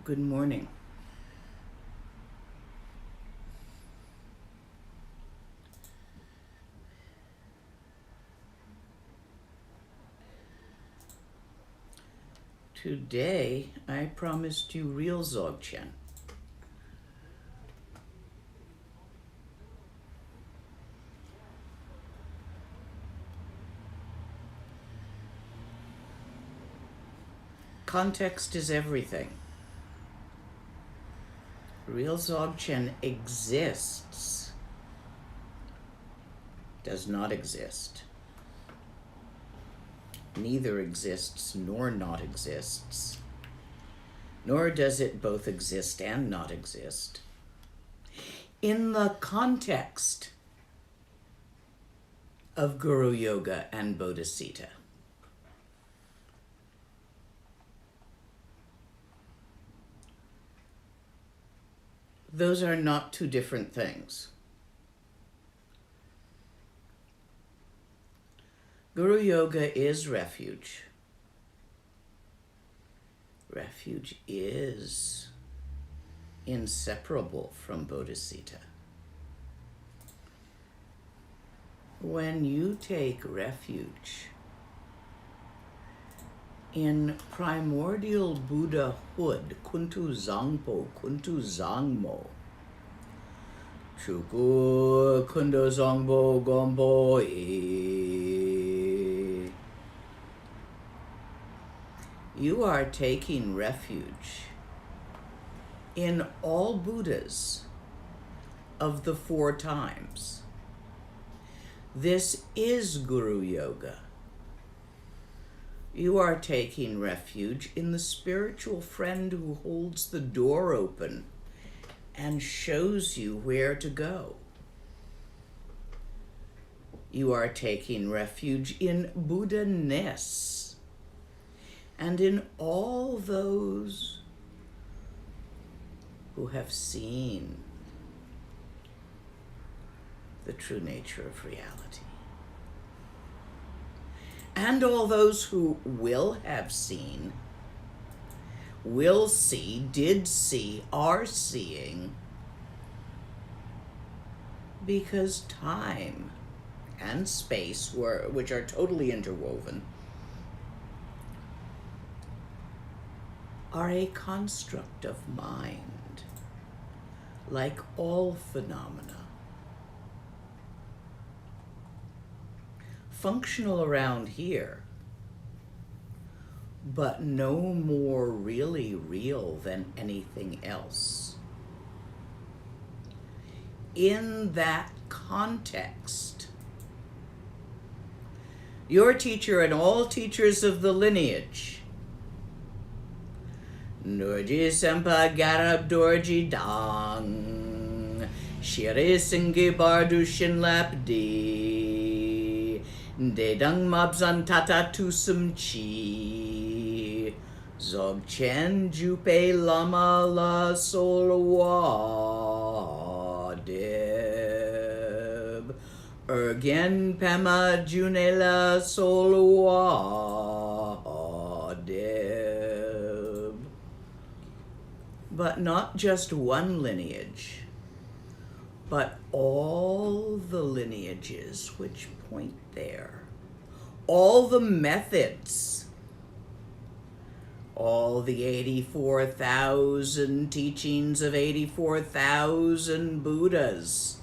Good morning. Today, I promised you real Zogchen. Context is everything. Real Zogchen exists, does not exist. Neither exists nor not exists, nor does it both exist and not exist. In the context of Guru Yoga and Bodhisattva. Those are not two different things. Guru Yoga is refuge. Refuge is inseparable from Bodhisattva. When you take refuge in primordial Buddhahood, Kuntu Zangpo, Kuntu Zangmo, Chuku Kundo Zangbo Gombo E, you are taking refuge in all Buddhas of the 4 times. This is Guru Yoga. You are taking refuge in the spiritual friend who holds the door open and shows you where to go. You are taking refuge in Buddha-ness and in all those who have seen the true nature of reality. And all those who will have seen, will see, did see, are seeing, because time and space, which are totally interwoven, are a construct of mind, like all phenomena. Functional around here, but no more really real than anything else. In that context, your teacher and all teachers of the lineage, Nurji Sempa Garab Dorji Dang, Shiri Singi Bardu Shin Lapdi, Dedang Mabzan Tata Tusum Chi, Zogchen Jupe Lama La Solwa Deb, Ergen Pema Junela Solwa Deb. But not just one lineage, but all the lineages which point there, all the methods, all the 84,000 teachings of 84,000 Buddhas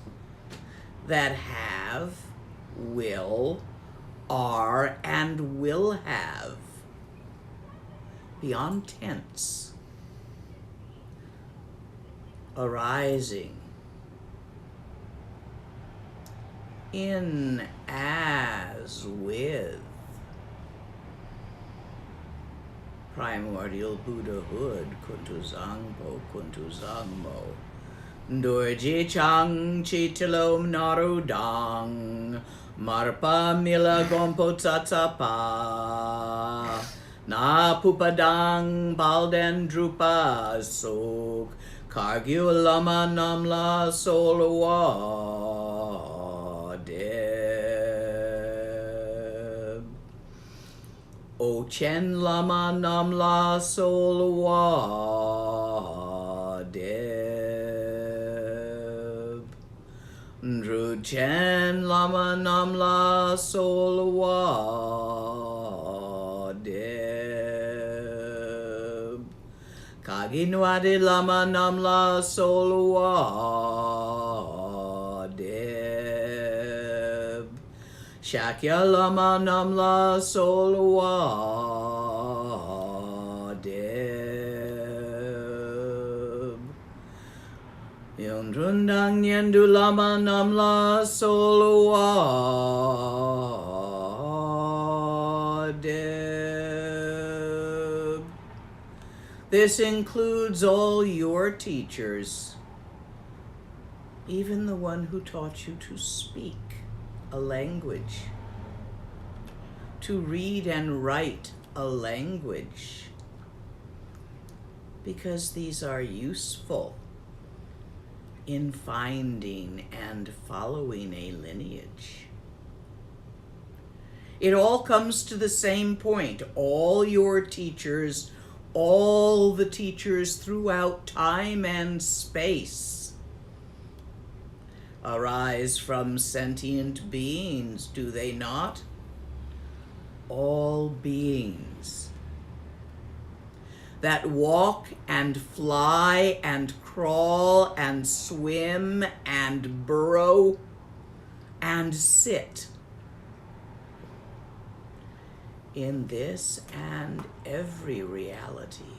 that have, will, are, and will have, beyond tense, arising in as with primordial Buddhahood, Kuntu Zangpo, Kuntu Zangmo, Dorji Chang Chitilom Narudang, Marpa Mila Gompo Tsatsapa, Na Pupadang Balden Drupa Sok, Kargyu Lama Namla Solwa Deb, O Chen Lama Namla Solwa deb. Dzogchen lama namla solwa deb. Kaginwadi lama namla solwa deb. Shakya lama namla solwa deb. Yondrundang nyendu lama namla solwa deb. This includes all your teachers, even the one who taught you to speak a language, to read and write a language, because these are useful in finding and following a lineage. It all comes to the same point. All your teachers, all the teachers throughout time and space, arise from sentient beings, do they not? All beings that walk and fly and crawl and swim and burrow and sit in this and every reality,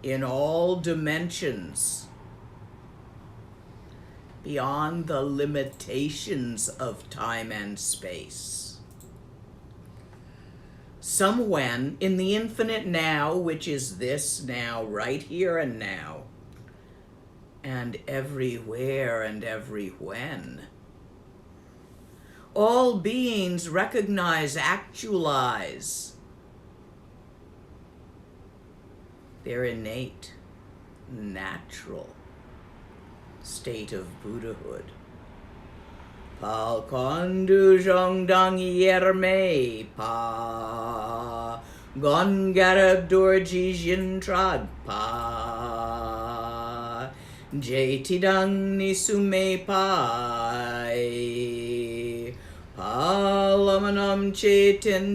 in all dimensions, beyond the limitations of time and space. Somewhen in the infinite now, which is this now, right here and now, and everywhere and every when, all beings recognize, actualize their innate, natural state of Buddhahood. Pal kondu zhongdang yerme pa gon garab dorji jin trag pa jtidang nisume pai pa lamanam chetenter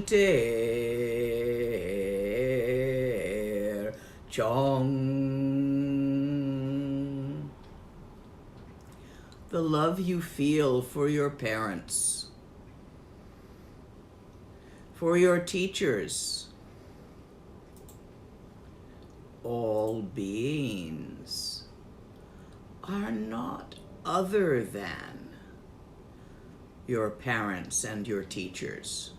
chong. The love you feel for your parents, for your teachers, all beings are not other than your parents and your teachers.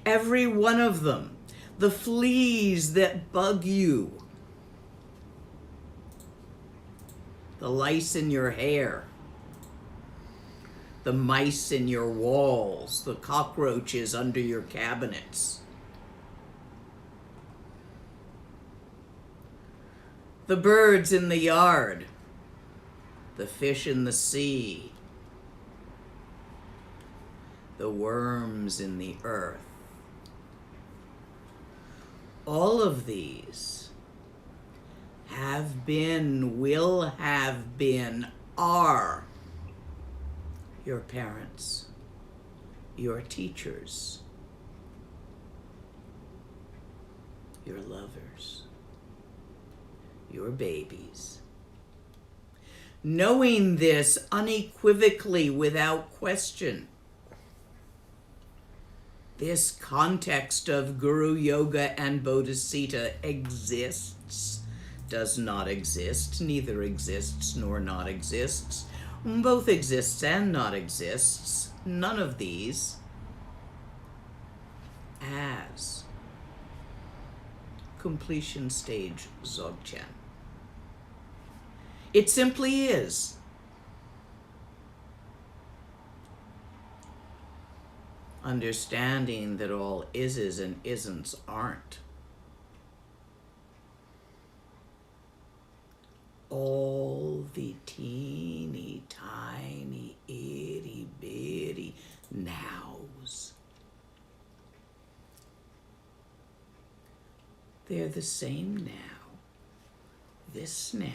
Every one of them, the fleas that bug you, the lice in your hair, the mice in your walls, the cockroaches under your cabinets, the birds in the yard, the fish in the sea, the worms in the earth. All of these have been, will have been, are your parents, your teachers, your lovers, your babies. Knowing this unequivocally without question, this context of Guru Yoga and Bodhisattva exists, does not exist, neither exists nor not exists, both exists and not exists, none of these as completion stage Zogchen. It simply is. Understanding that all ises and isn't aren't. All the teeny tiny itty bitty nows. They're the same now this now.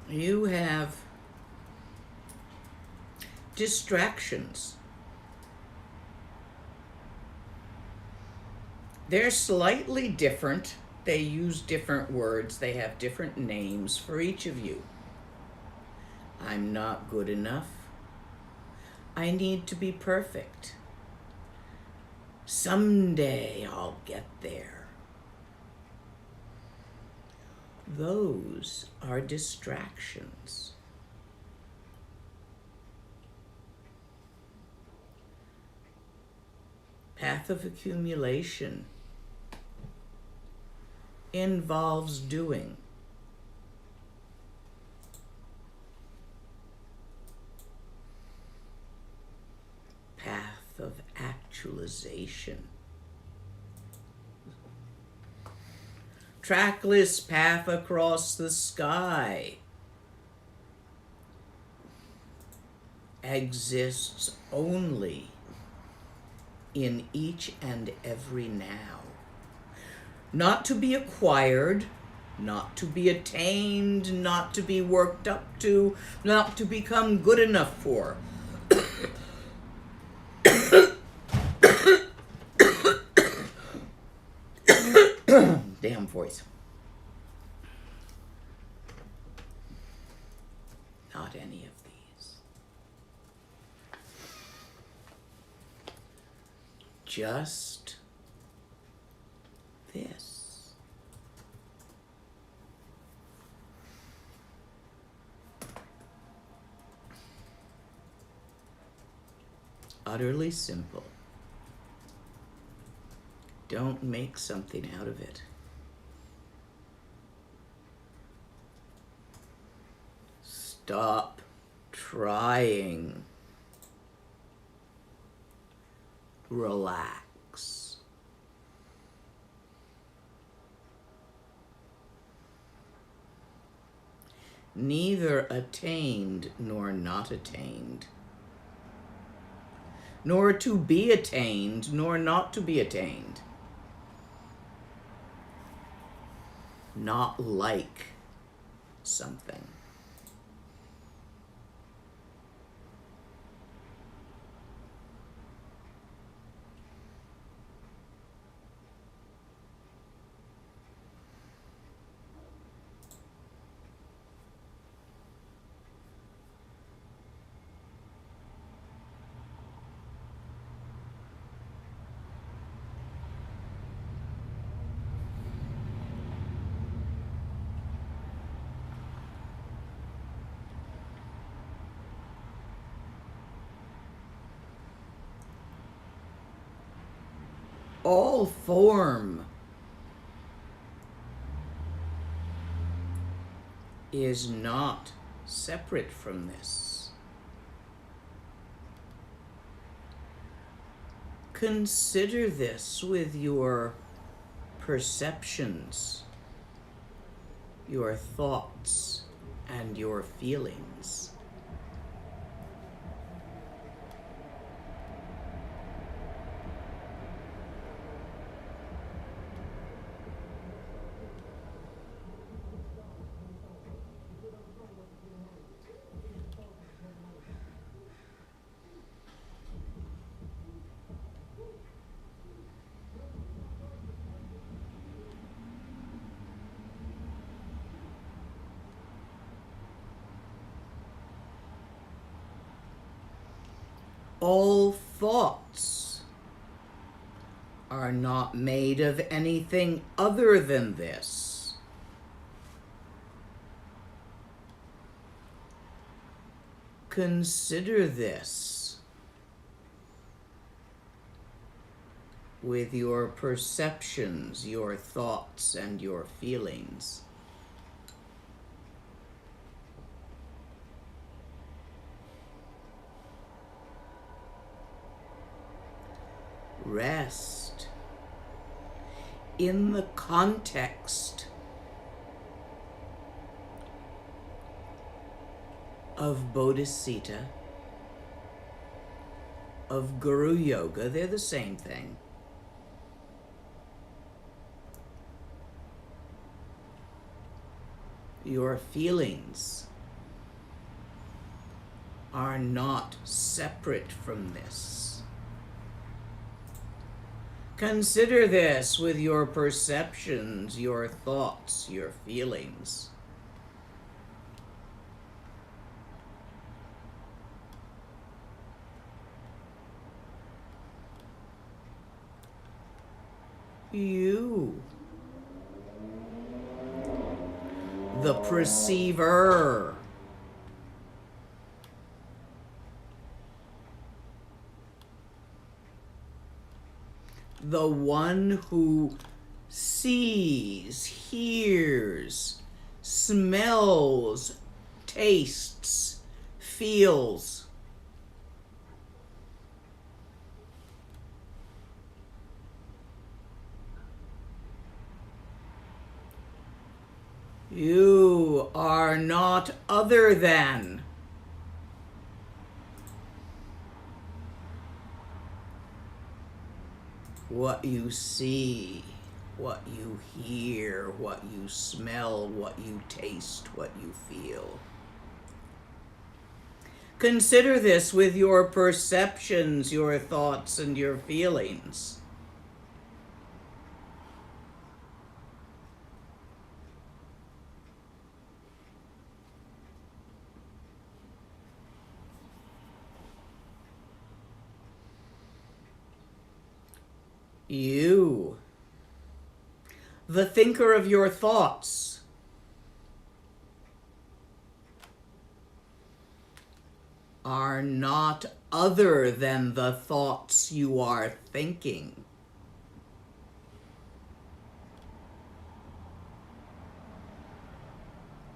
You have distractions. They're slightly different. They use different words. They have different names for each of you. I'm not good enough. I need to be perfect. Someday I'll get there. Those are distractions. Path of accumulation involves doing. Path of actualization. Trackless path across the sky exists only in each and every now. Not to be acquired, not to be attained, not to be worked up to, not to become good enough for. Damn voice. Not any of these. Just this. Utterly simple. Don't make something out of it. Stop trying. Relax. Neither attained nor not attained, nor to be attained nor not to be attained. Not like something. All form is not separate from this. Consider this with your perceptions, your thoughts, and your feelings. All thoughts are not made of anything other than this. Consider this with your perceptions, your thoughts, and your feelings. Rest in the context of Bodhisattva, of Guru Yoga, they're the same thing. Your feelings are not separate from this. Consider this with your perceptions, your thoughts, your feelings. You, the perceiver, the one who sees, hears, smells, tastes, feels. You are not other than what you see, what you hear, what you smell, what you taste, what you feel. Consider this with your perceptions, your thoughts, and your feelings. You, the thinker of your thoughts, are not other than the thoughts you are thinking.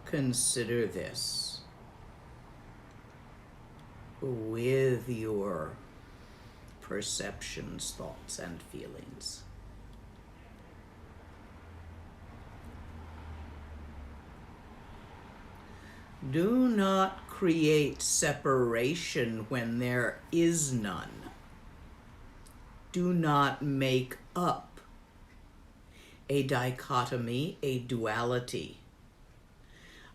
Consider this with your perceptions, thoughts, and feelings. Do not create separation when there is none. Do not make up a dichotomy, a duality,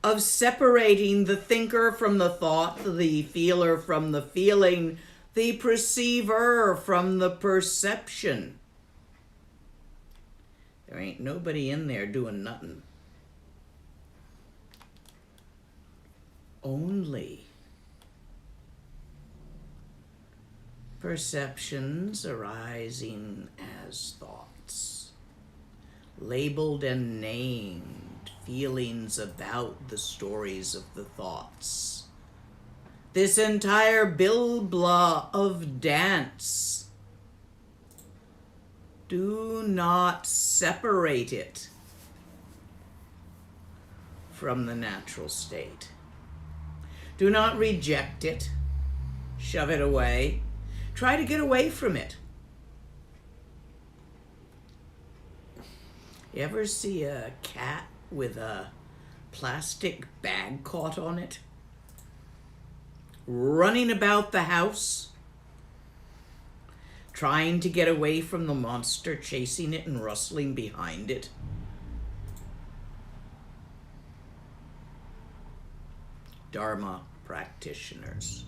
of separating the thinker from the thought, the feeler from the feeling, the perceiver from the perception. There ain't nobody in there doing nothing. Only perceptions arising as thoughts, labeled and named, feelings about the stories of the thoughts. This entire bilbla of dance. Do not separate it from the natural state. Do not reject it, shove it away. Try to get away from it. You ever see a cat with a plastic bag caught on it? Running about the house, trying to get away from the monster chasing it and rustling behind it. Dharma practitioners.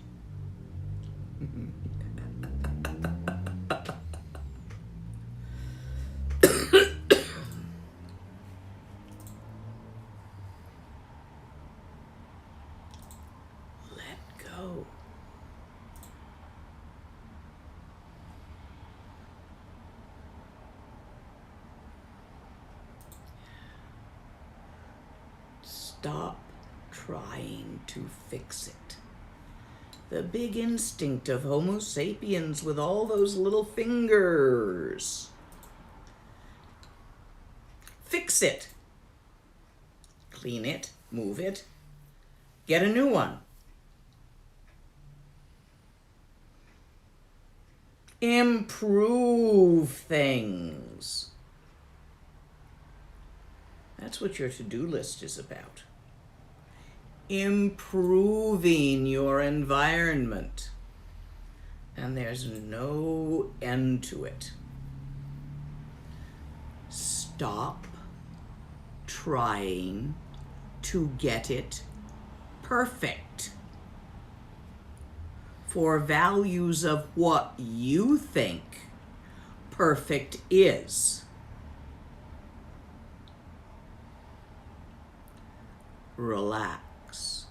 Stop trying to fix it. The big instinct of Homo sapiens with all those little fingers. Fix it. Clean it, move it, get a new one. Improve things. That's what your to-do list is about. improving your environment. And there's no end to it. Stop trying to get it perfect for values of what you think perfect is. Relax.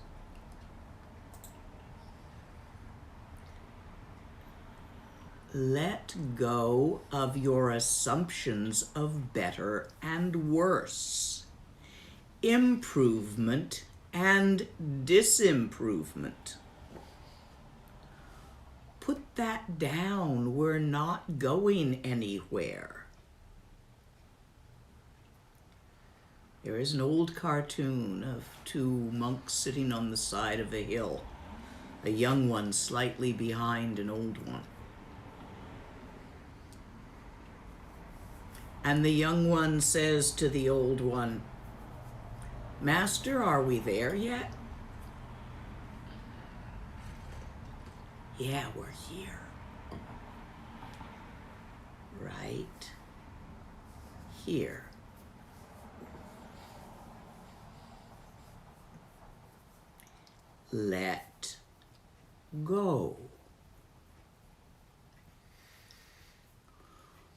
Let go of your assumptions of better and worse, improvement and disimprovement. Put that down. We're not going anywhere. There is an old cartoon of two monks sitting on the side of a hill, a young one slightly behind an old one. And the young one says to the old one, "Master, are we there yet?" "Yeah, we're here." "Right here." Let go.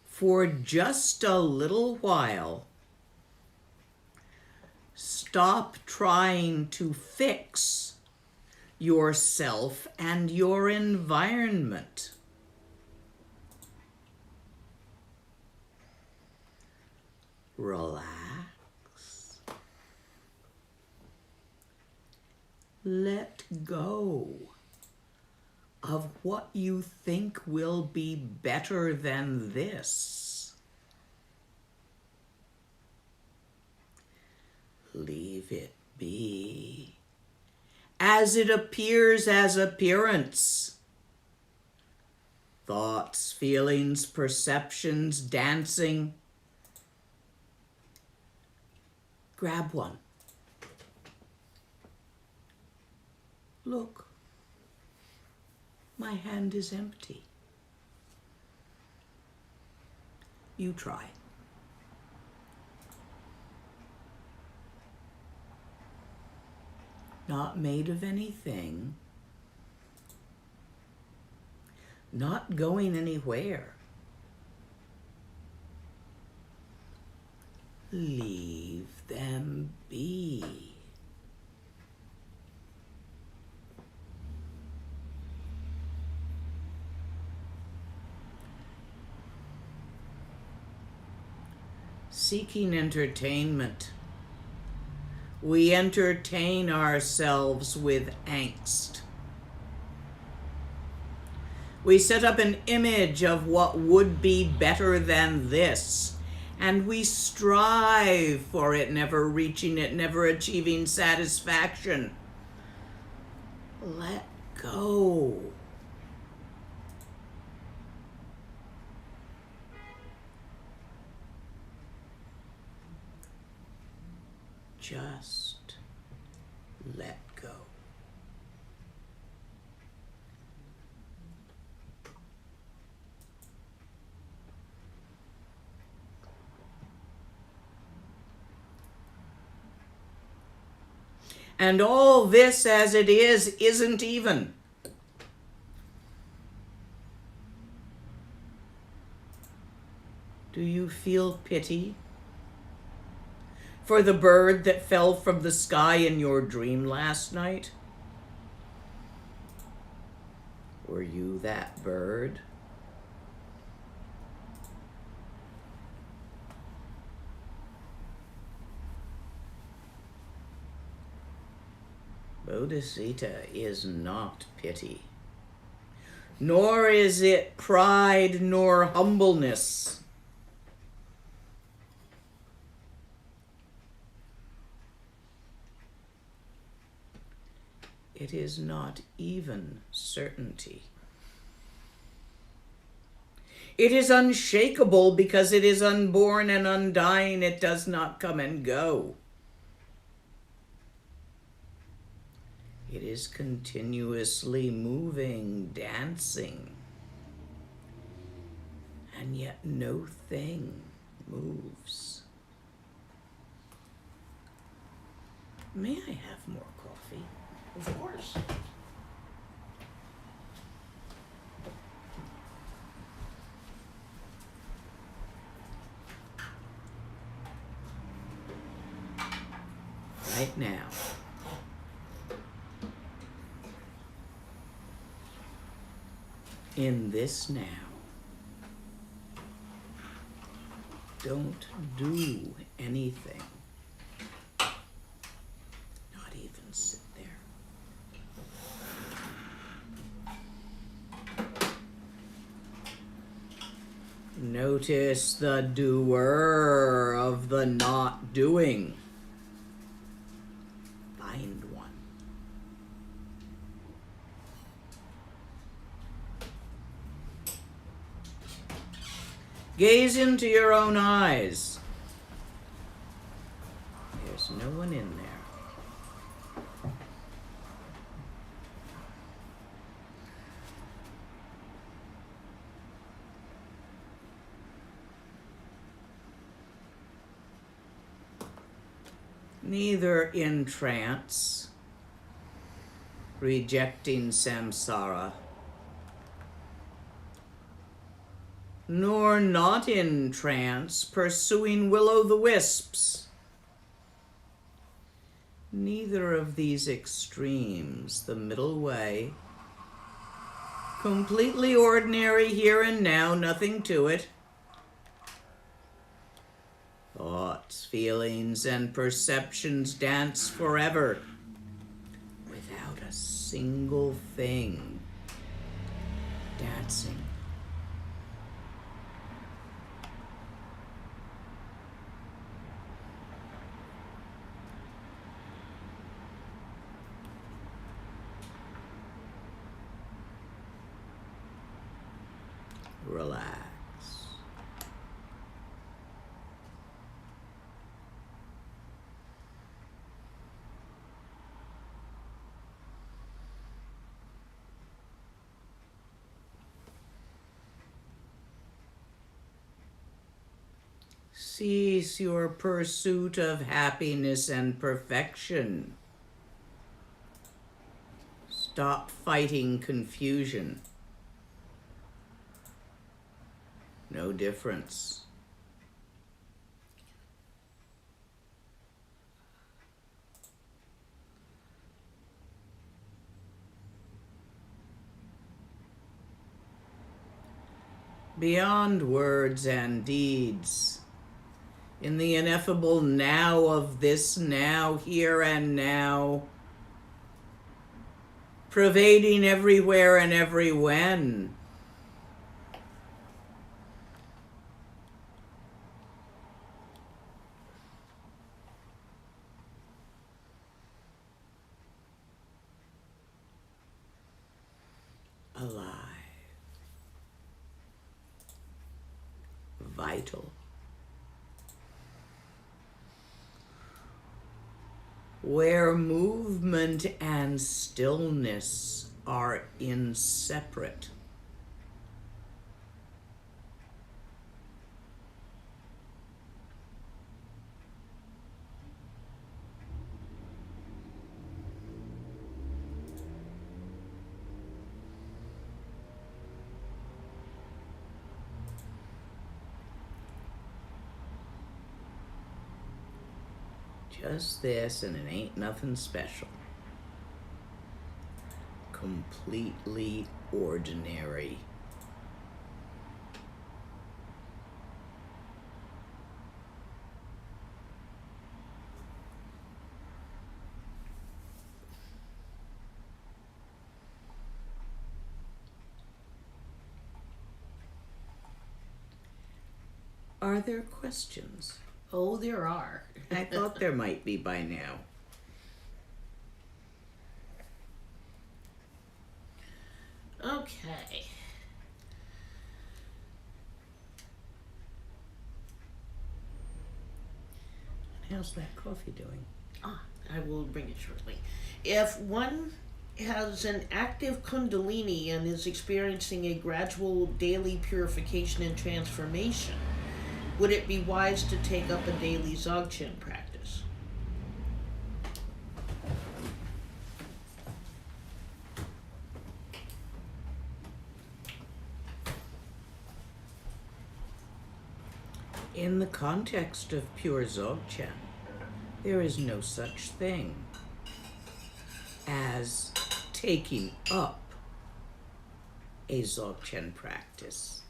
For just a little while, stop trying to fix yourself and your environment. Relax. Let go of what you think will be better than this. Leave it be, as it appears as appearance. Thoughts, feelings, perceptions, dancing. Grab one. Look. My hand is empty. You try. Not made of anything. Not going anywhere. Leave them be. Seeking entertainment, we entertain ourselves with angst. We set up an image of what would be better than this, and we strive for it, never reaching it, never achieving satisfaction. Let go. Just let go. And all this as it is isn't even. Do you feel pity for the bird that fell from the sky in your dream last night? Were you that bird? Bodhicitta is not pity, nor is it pride nor humbleness. It is not even certainty. It is unshakable because it is unborn and undying. It does not come and go. It is continuously moving, dancing, and yet no thing moves. May I have more coffee? Of course. Right now. In this now. Don't do anything. Not even sit there. Notice the doer of the not doing. Find one. Gaze into your own eyes. There's no one in there. Neither in trance, rejecting samsara, nor not in trance, pursuing will-o'-the-wisps. Neither of these extremes, the middle way, completely ordinary here and now, nothing to it. Thoughts, feelings, and perceptions dance forever without a single thing dancing. Relax. Cease your pursuit of happiness and perfection. Stop fighting confusion. No difference. Beyond words and deeds, in the ineffable now of this now, here and now, pervading everywhere and every when. Alive. Vital. Where movement and stillness are inseparate. Just this, and it ain't nothing special. Completely ordinary. Are there questions? Oh, there are. I thought there might be by now. Okay. How's that coffee doing? Ah, I will bring it shortly. If one has an active kundalini and is experiencing a gradual daily purification and transformation, would it be wise to take up a daily Zogchen practice? In the context of pure Dzogchen, there is no such thing as taking up a Dzogchen practice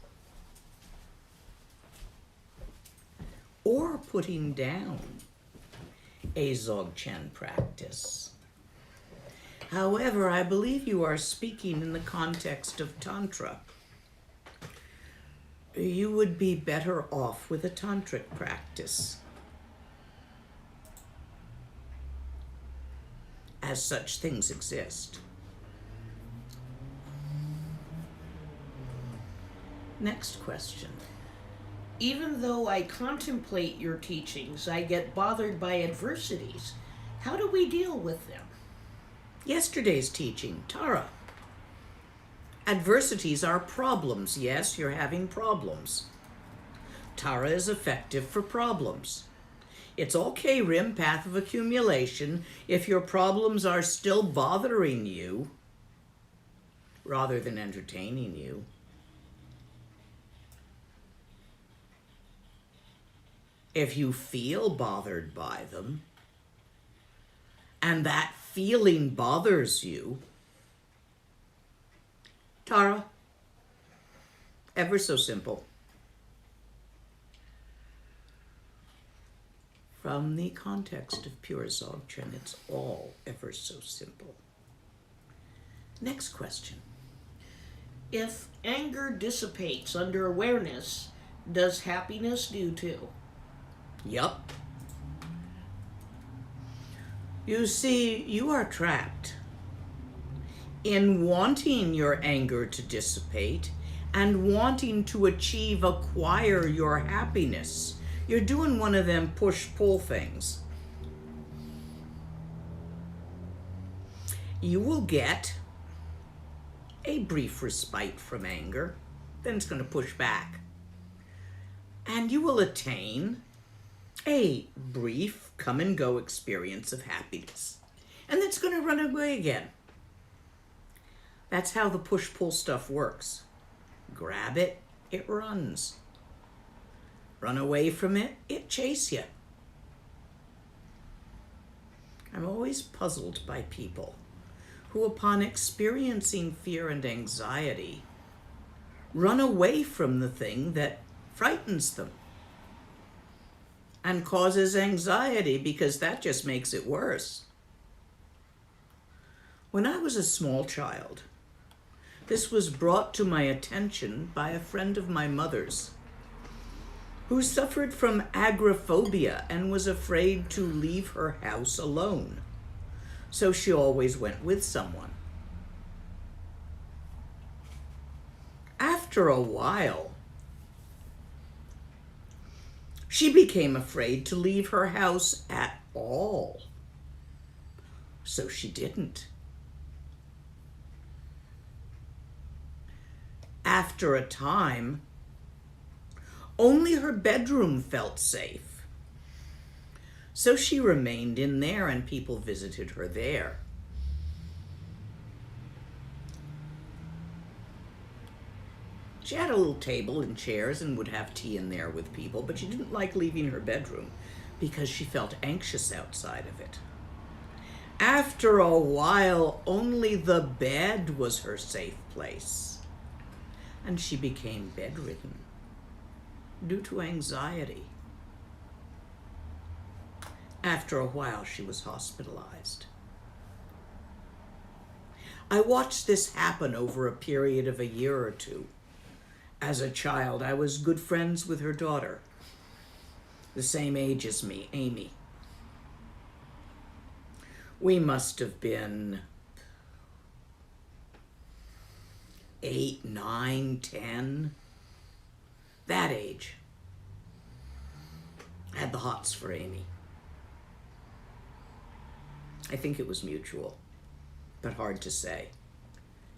or putting down a Dzogchen practice. However, I believe you are speaking in the context of Tantra. You would be better off with a tantric practice, as such things exist. Next question. Even though I contemplate your teachings, I get bothered by adversities. How do we deal with them? Yesterday's teaching, Tara. Adversities are problems. Yes, you're having problems. Tara is effective for problems. It's okay, Rim, path of accumulation, if your problems are still bothering you rather than entertaining you. If you feel bothered by them, and that feeling bothers you, Tara, ever so simple. From the context of pure Dzogchen, it's all ever so simple. Next question. If anger dissipates under awareness, does happiness do too? Yup. You see, you are trapped in wanting your anger to dissipate and wanting to acquire your happiness. You're doing one of them push-pull things. You will get a brief respite from anger, then it's going to push back. And you will attain a brief come-and-go experience of happiness. And then it's going to run away again. That's how the push-pull stuff works. Grab it, it runs. Run away from it, it chase you. I'm always puzzled by people who, upon experiencing fear and anxiety, run away from the thing that frightens them and causes anxiety because that just makes it worse. When I was a small child, this was brought to my attention by a friend of my mother's who suffered from agoraphobia and was afraid to leave her house alone. So she always went with someone. After a while, she became afraid to leave her house at all. So she didn't. After a time, only her bedroom felt safe. So she remained in there and people visited her there. She had a little table and chairs and would have tea in there with people, but she didn't like leaving her bedroom because she felt anxious outside of it. After a while, only the bed was her safe place, and she became bedridden due to anxiety. After a while, she was hospitalized. I watched this happen over a period of a year or two. As a child, I was good friends with her daughter, the same age as me, Amy. We must have been 8, 9, 10, that age. I had the hots for Amy. I think it was mutual, but hard to say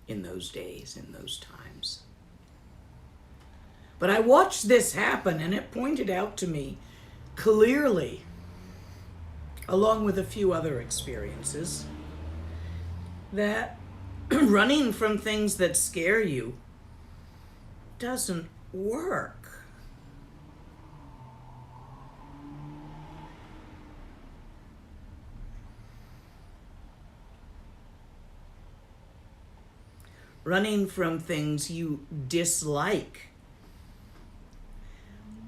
in those days, in those times. But I watched this happen, and it pointed out to me clearly, along with a few other experiences, that running from things that scare you doesn't work. Running from things you dislike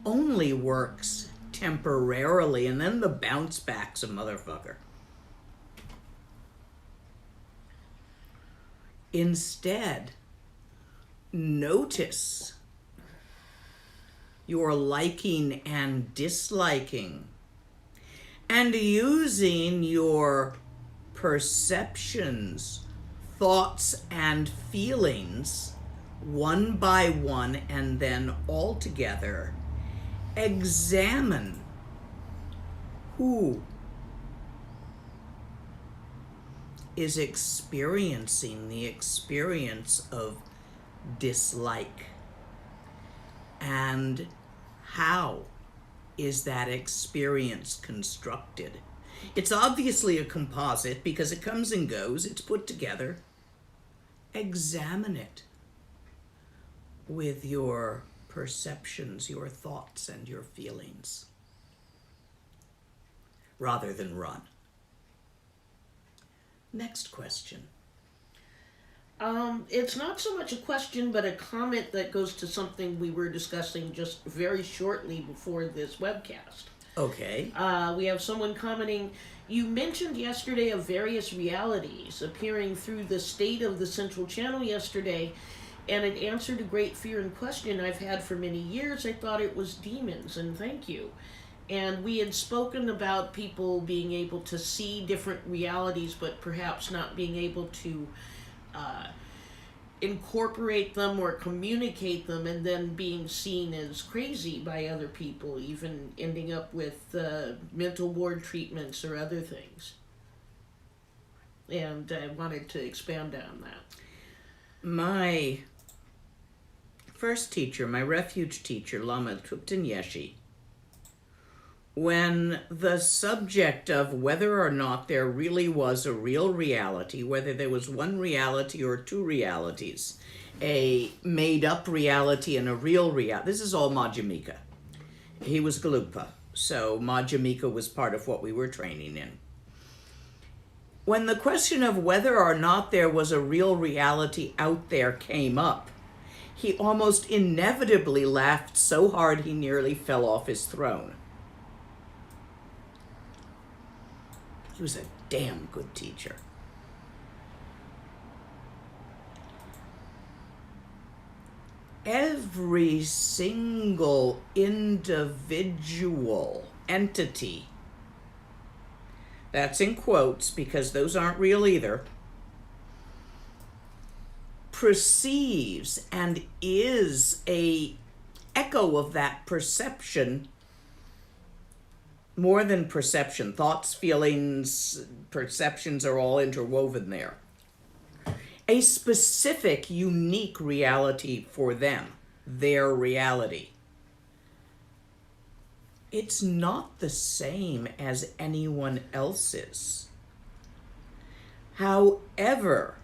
only works temporarily, and then the bounce back's a motherfucker. Instead, notice your liking and disliking, and using your perceptions, thoughts, and feelings one by one and then all together. Examine who is experiencing the experience of dislike, and how is that experience constructed. It's obviously a composite because it comes and goes, it's put together. Examine it with your perceptions, your thoughts, and your feelings, rather than run. Next question. It's not so much a question, but a comment that goes to something we were discussing just very shortly before this webcast. Okay. We have someone commenting, you mentioned yesterday of various realities appearing through the state of the central channel yesterday, and it answered a great fear and question I've had for many years. I thought it was demons, and thank you. And we had spoken about people being able to see different realities, but perhaps not being able to incorporate them or communicate them, and then being seen as crazy by other people, even ending up with mental ward treatments or other things. And I wanted to expand on that. My first teacher, my refuge teacher, Lama Lena, when the subject of whether or not there really was a real reality, whether there was one reality or two realities, a made-up reality and a real reality, this is all Madhyamika. He was Gelugpa, so Madhyamika was part of what we were training in. When the question of whether or not there was a real reality out there came up, he almost inevitably laughed so hard he nearly fell off his throne. He was a damn good teacher. Every single individual entity, that's in quotes because those aren't real either, perceives and is a echo of that perception. More than perception, thoughts, feelings, perceptions are all interwoven there. A specific, unique reality for them, their reality. It's not the same as anyone else's. However,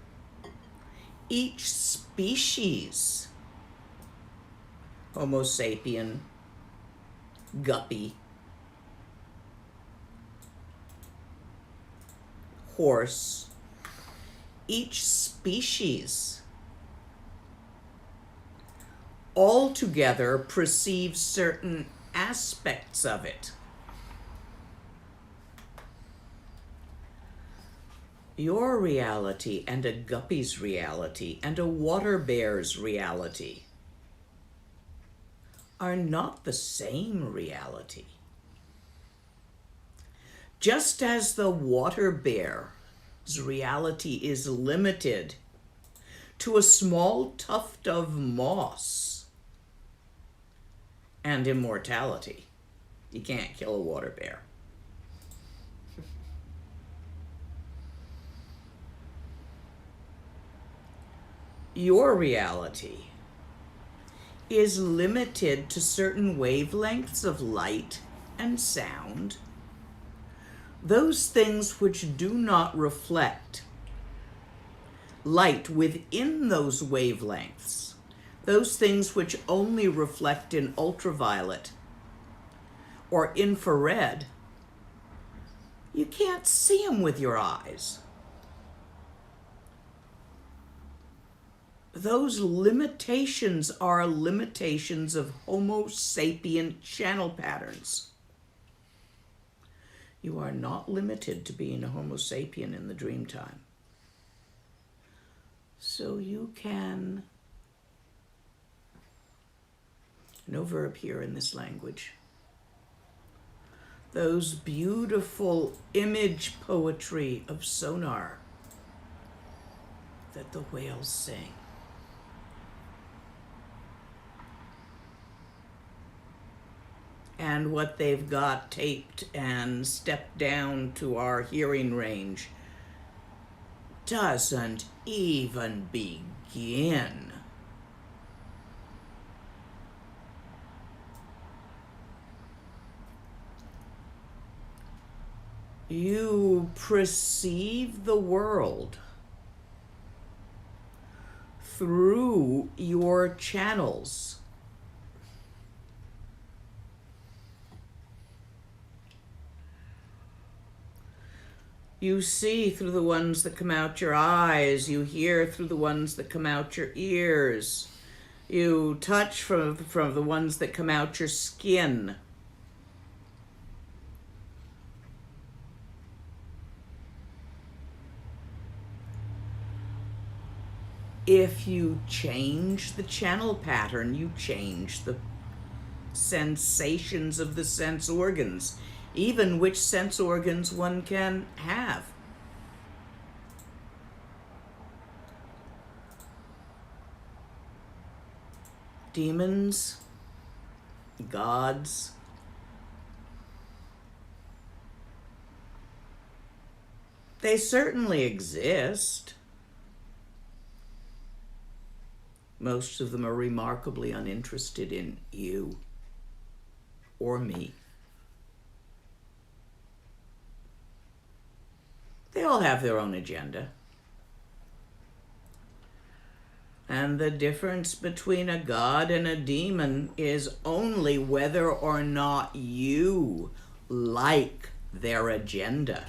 each species, Homo sapien, guppy, horse, each species altogether perceives certain aspects of it. Your reality and a guppy's reality and a water bear's reality are not the same reality. Just as the water bear's reality is limited to a small tuft of moss and immortality. You can't kill a water bear. your reality is limited to certain wavelengths of light and sound, those things which do not reflect light within those wavelengths, those things which only reflect in ultraviolet or infrared, you can't see them with your eyes. Those limitations are limitations of Homo sapient channel patterns. You are not limited to being a Homo sapien in the dream time. So you can, no verb here in this language, those beautiful image poetry of sonar that the whales sing. And what they've got taped and stepped down to our hearing range doesn't even begin. You perceive the world through your channels. You see through the ones that come out your eyes. You hear through the ones that come out your ears. You touch from the ones that come out your skin. If you change the channel pattern, you change the sensations of the sense organs, even which sense organs one can have. Demons, gods, they certainly exist. Most of them are remarkably uninterested in you or me. They all have their own agenda. And the difference between a god and a demon is only whether or not you like their agenda.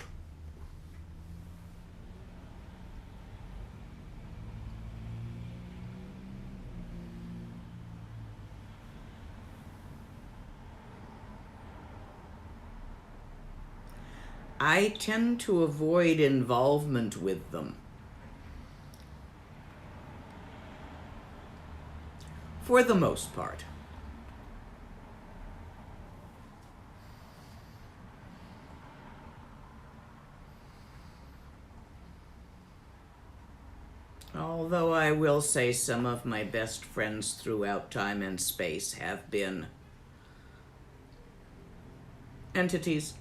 I tend to avoid involvement with them. For the most part. Although I will say some of my best friends throughout time and space have been entities.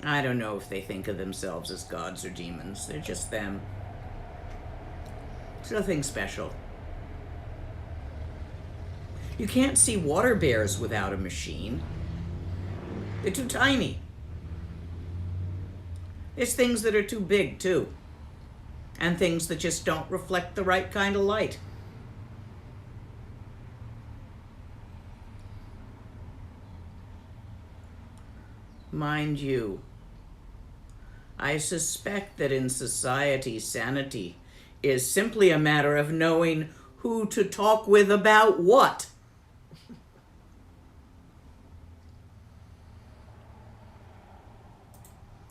I don't know if they think of themselves as gods or demons. They're just them. It's nothing special. You can't see water bears without a machine. They're too tiny. There's things that are too big, too. And things that just don't reflect the right kind of light. Mind you, I suspect that in society, sanity is simply a matter of knowing who to talk with about what.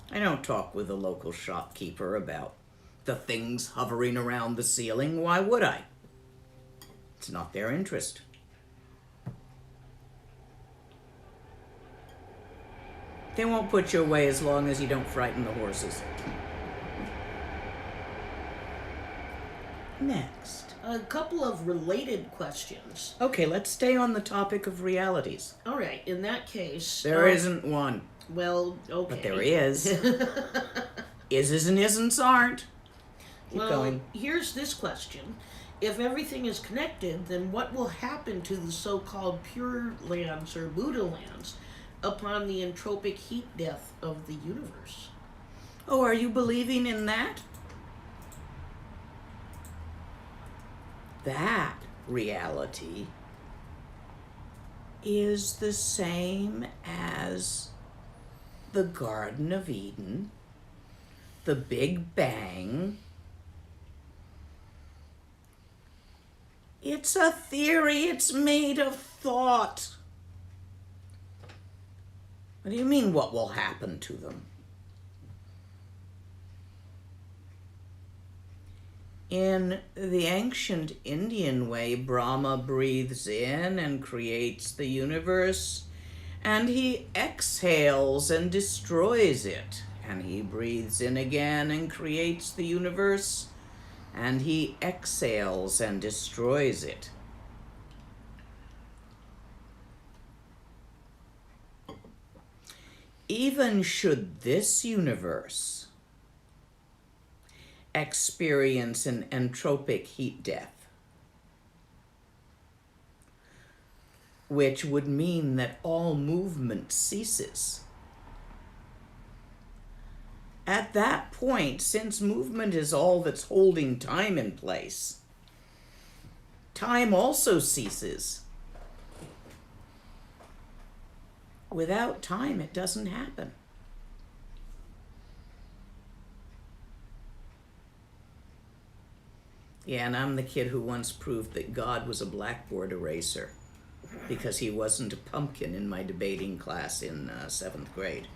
I don't talk with the local shopkeeper about the things hovering around the ceiling. Why would I? It's not their interest. They won't put you away as long as you don't frighten the horses. Next. A couple of related questions. Okay, let's stay on the topic of realities. All right, in that case... There isn't one. Well, okay. But there is. Is's and isn'ts aren't. Keep going. Here's this question. If everything is connected, then what will happen to the so-called pure lands or Buddha lands upon the entropic heat death of the universe? Oh, are you believing in that? That reality is the same as the Garden of Eden, the Big Bang. It's a theory. It's made of thought. What do you mean, what will happen to them? In the ancient Indian way, Brahma breathes in and creates the universe, and he exhales and destroys it. And he breathes in again and creates the universe, and he exhales and destroys it. Even should this universe experience an entropic heat death, which would mean that all movement ceases. At that point, since movement is all that's holding time in place, time also ceases. Without time, it doesn't happen. Yeah, and I'm the kid who once proved that God was a blackboard eraser because he wasn't a pumpkin in my debating class in 7th grade.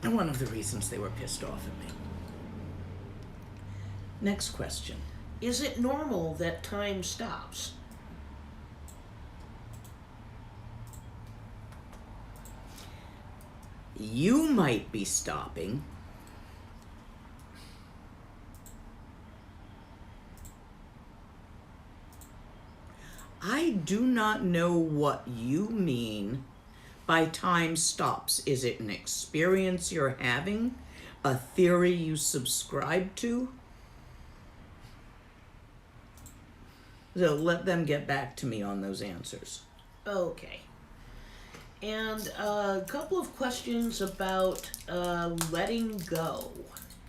And one of the reasons they were pissed off at me. Next question. Is it normal that time stops? You might be stopping. I do not know what you mean by time stops. Is it an experience you're having? A theory you subscribe to? So let them get back to me on those answers. Okay. And a couple of questions about letting go.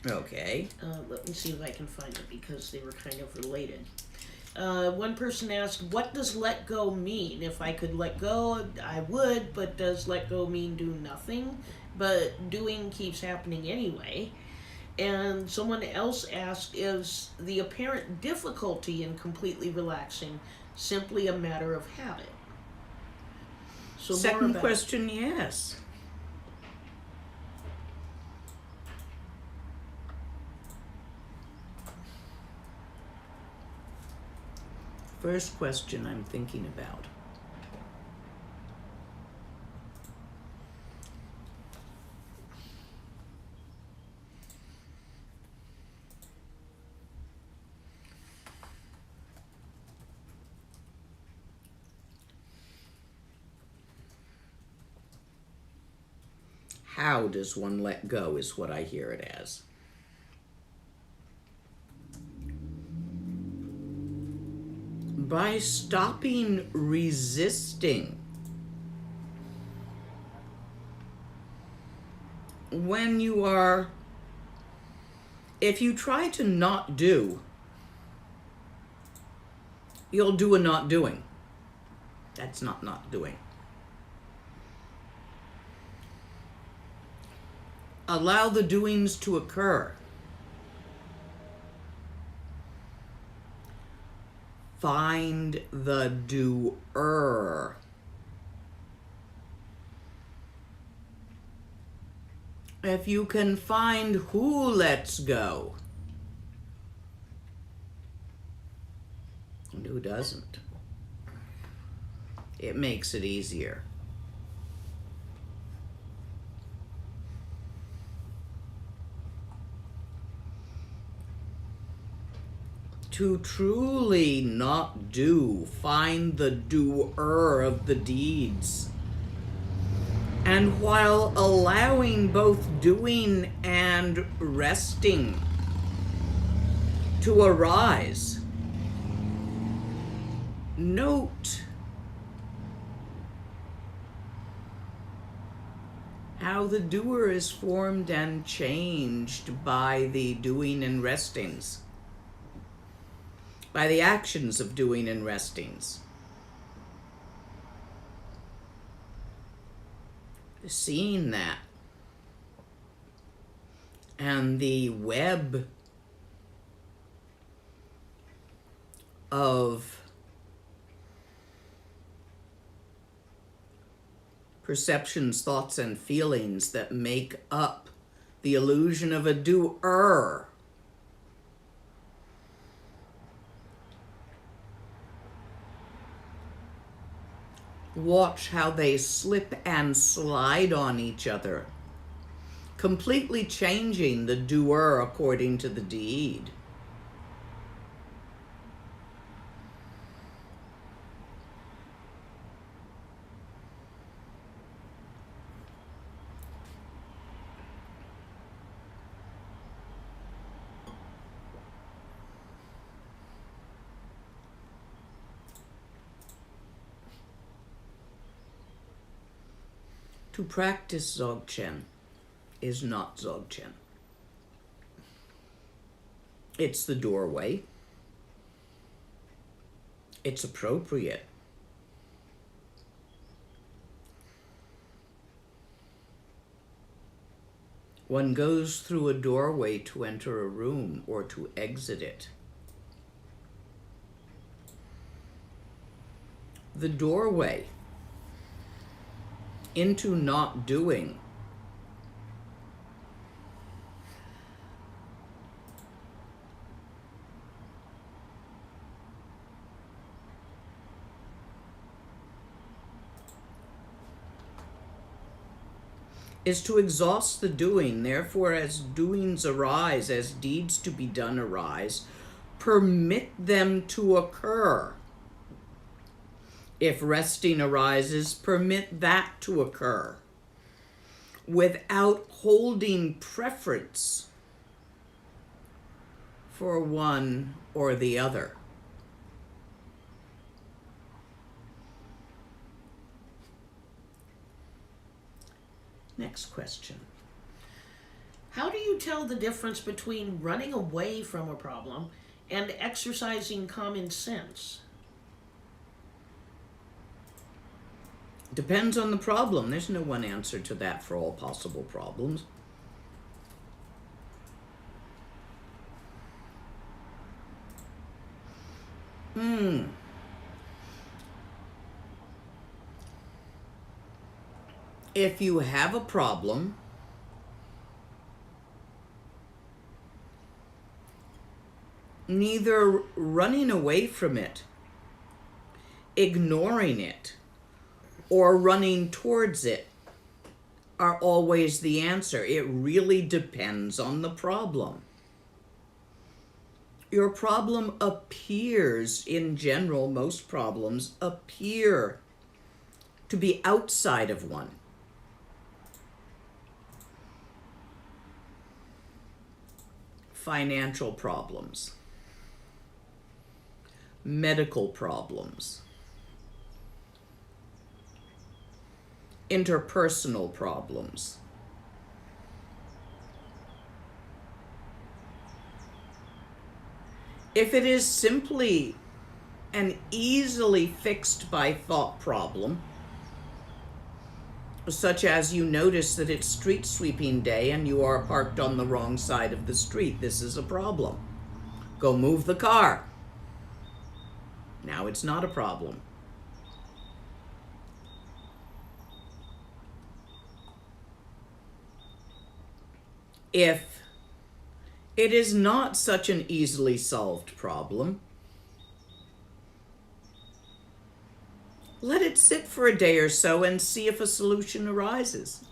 Okay. Let me see if I can find it because they were kind of related. One person asked, what does let go mean? If I could let go, I would, but does let go mean do nothing? But doing keeps happening anyway. And someone else asked, is the apparent difficulty in completely relaxing simply a matter of habit? So Second question, yes. First question I'm thinking about. How does one let go is what I hear it as. By stopping resisting. When you are, if you try to not do, you'll do a not doing. That's not doing. Allow the doings to occur. Find the doer. If you can find who lets go, and who doesn't, it makes it easier. To truly not do, find the doer of the deeds. And while allowing both doing and resting, to arise. Note how the doer is formed and changed by the doing and restings, by the actions of doing and restings. Seeing that, and the web of perceptions, thoughts, and feelings that make up the illusion of a doer. Watch how they slip and slide on each other, completely changing the doer according to the deed. To practice Zogchen is not Zogchen. It's the doorway. It's appropriate. One goes through a doorway to enter a room or to exit it. The doorway into not doing is to exhaust the doing. Therefore, as doings arise, as deeds to be done arise, permit them to occur. If resting arises, permit that to occur without holding preference for one or the other. Next question. How do you tell the difference between running away from a problem and exercising common sense? Depends on the problem. There's no one answer to that for all possible problems. If you have a problem, neither running away from it, ignoring it, or running towards it are always the answer. It really depends on the problem. Your problem appears, in general, most problems appear to be outside of one. Financial problems, medical problems, interpersonal problems. If it is simply an easily fixed by thought problem, such as you notice that it's street sweeping day and you are parked on the wrong side of the street, this is a problem. Go move the car. Now it's not a problem. If it is not such an easily solved problem, let it sit for a day or so and see if a solution arises.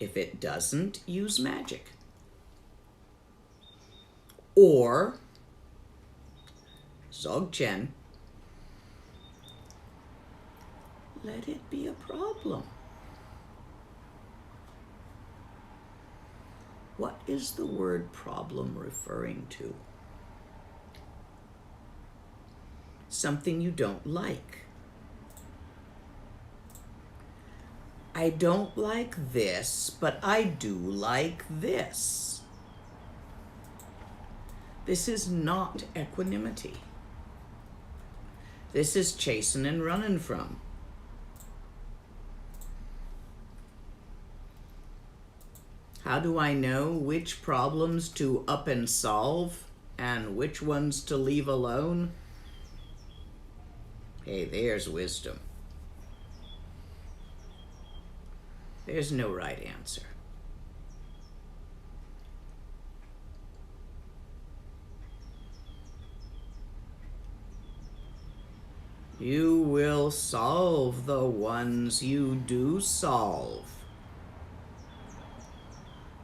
If it doesn't, use magic. Or Zogchen, let it be a problem. What is the word problem referring to? Something you don't like. I don't like this, but I do like this. This is not equanimity. This is chasing and running from. How do I know which problems to up and solve and which ones to leave alone? Hey, there's wisdom. There's no right answer. You will solve the ones you do solve.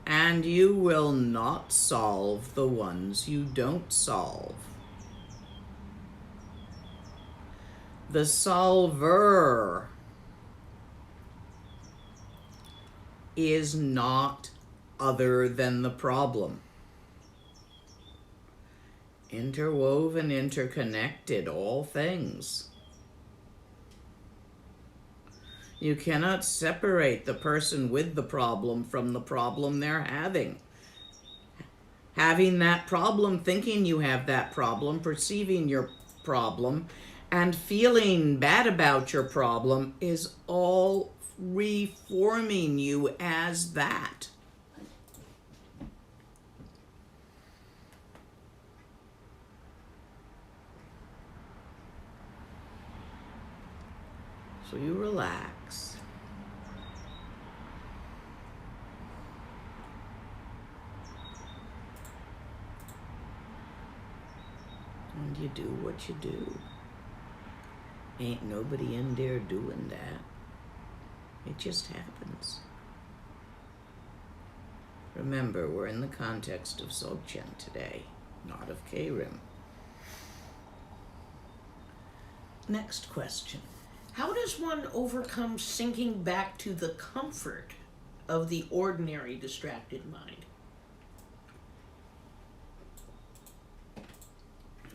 And you will not solve the ones you don't solve. The solver is not other than the problem. Interwoven, interconnected, all things. You cannot separate the person with the problem from the problem they're having. Having that problem, thinking you have that problem, perceiving your problem, and feeling bad about your problem is all reforming you as that. So you relax. And you do what you do. Ain't nobody in there doing that. It just happens. Remember, we're in the context of Zogchen today, not of K-Rim. Next question. How does one overcome sinking back to the comfort of the ordinary distracted mind?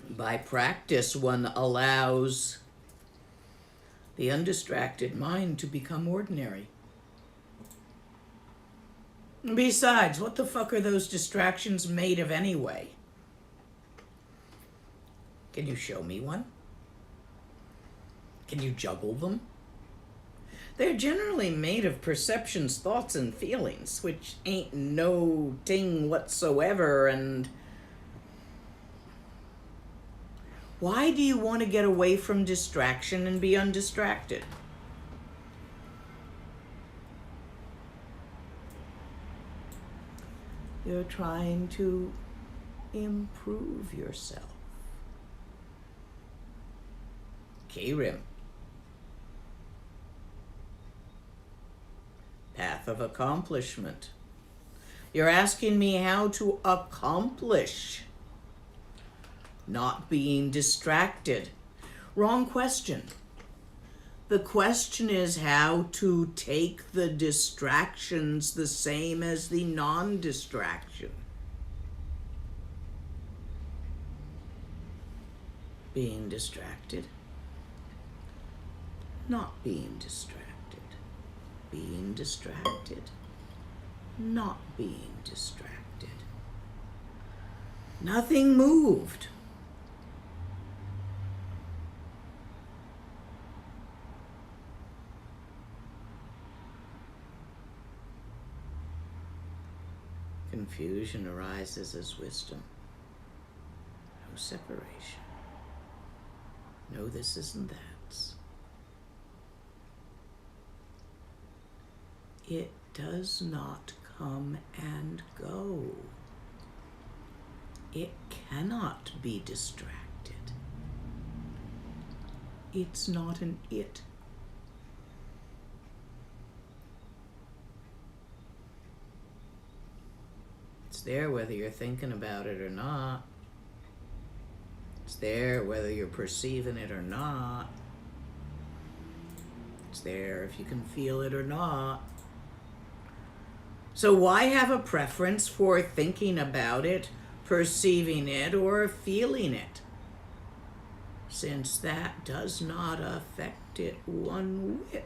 By practice, one allows the undistracted mind to become ordinary. Besides, what the fuck are those distractions made of anyway? Can you show me one? Can you juggle them? They're generally made of perceptions, thoughts, and feelings, which ain't no thing whatsoever, and why do you want to get away from distraction and be undistracted? You're trying to improve yourself. K-Rim. Path of accomplishment. You're asking me how to accomplish not being distracted. Wrong question. The question is how to take the distractions the same as the non-distraction. Being distracted. Not being distracted. Being distracted. Not being distracted. Nothing moved. Confusion arises as wisdom. No separation. No this isn't that's. It does not come and go. It cannot be distracted. It's not an it. It's there whether you're thinking about it or not. It's there whether you're perceiving it or not. It's there if you can feel it or not. So why have a preference for thinking about it, perceiving it, or feeling it, since that does not affect it one whit?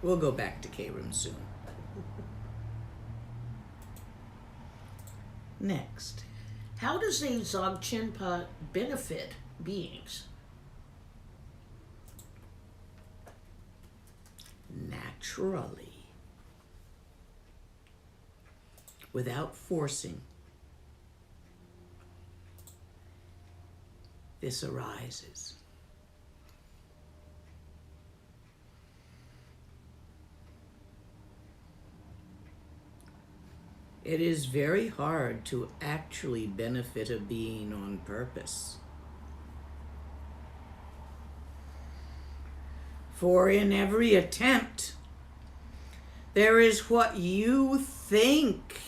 We'll go back to K-Room soon. Next. How does a Dzogchen benefit beings? Naturally. Without forcing. This arises. It is very hard to actually benefit a being on purpose. For in every attempt, there is what you think,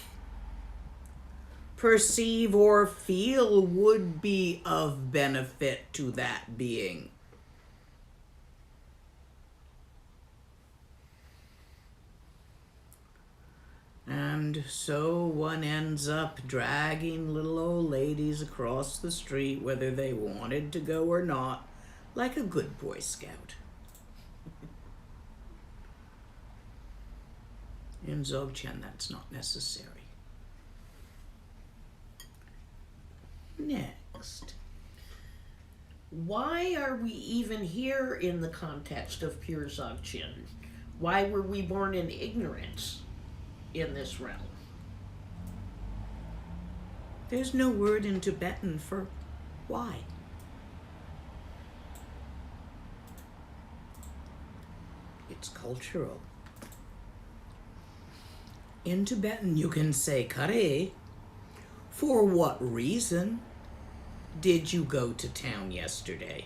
perceive, or feel would be of benefit to that being. And so one ends up dragging little old ladies across the street, whether they wanted to go or not, like a good Boy Scout. In Zogchen, that's not necessary. Next. Why are we even here in the context of pure Dzogchen? Why were we born in ignorance in this realm? There's no word in Tibetan for why. It's cultural. In Tibetan, you can say kare. For what reason did you go to town yesterday?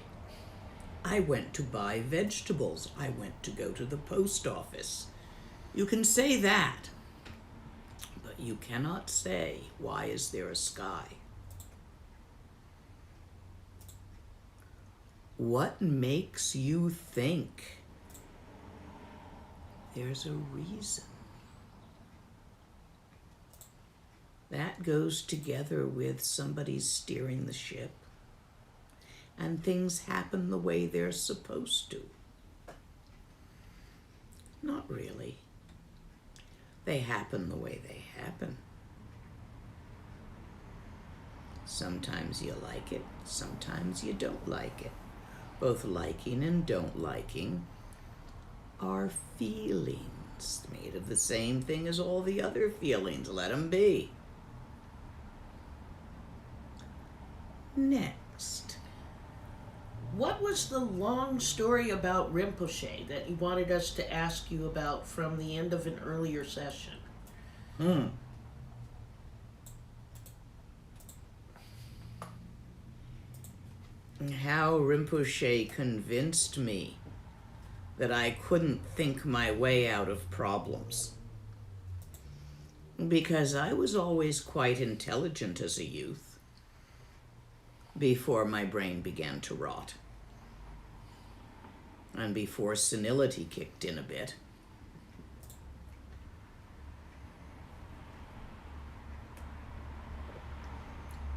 I went to buy vegetables. I went to go to the post office. You can say that, but you cannot say, why is there a sky? What makes you think there's a reason? That goes together with somebody's steering the ship, and things happen the way they're supposed to. Not really. They happen the way they happen. Sometimes you like it, sometimes you don't like it. Both liking and don't liking are feelings made of the same thing as all the other feelings. Let them be. Next. What was the long story about Rinpoche that you wanted us to ask you about from the end of an earlier session? How Rinpoche convinced me that I couldn't think my way out of problems. Because I was always quite intelligent as a youth, before my brain began to rot, and before senility kicked in a bit.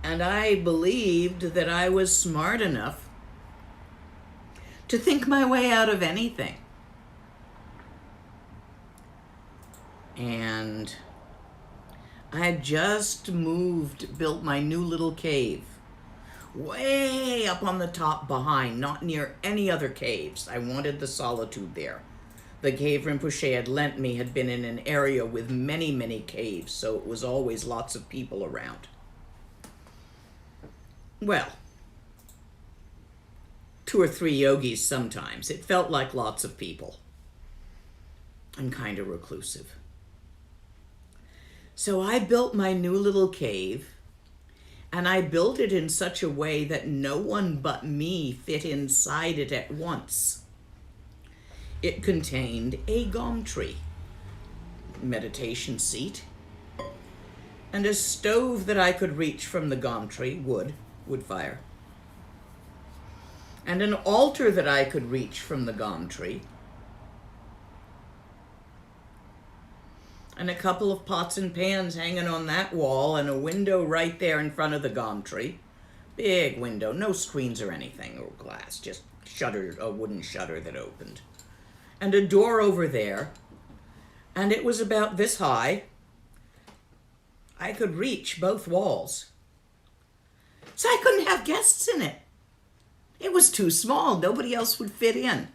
And I believed that I was smart enough to think my way out of anything. And I had just built my new little cave, way up on the top behind, not near any other caves. I wanted the solitude there. The cave Rinpoche had lent me had been in an area with many, many caves, so it was always lots of people around. Well, 2 or 3 yogis sometimes. It felt like lots of people. I'm kind of reclusive. So I built my new little cave, and I built it in such a way that no one but me fit inside it at once. It contained a gom tree, meditation seat, and a stove that I could reach from the gom tree, wood fire. and an altar that I could reach from the gum tree, and a couple of pots and pans hanging on that wall, and a window right there in front of the gum tree. Big window, no screens or anything, or glass, just a wooden shutter that opened. And a door over there, and it was about this high. I could reach both walls. So I couldn't have guests in it. It was too small, nobody else would fit in.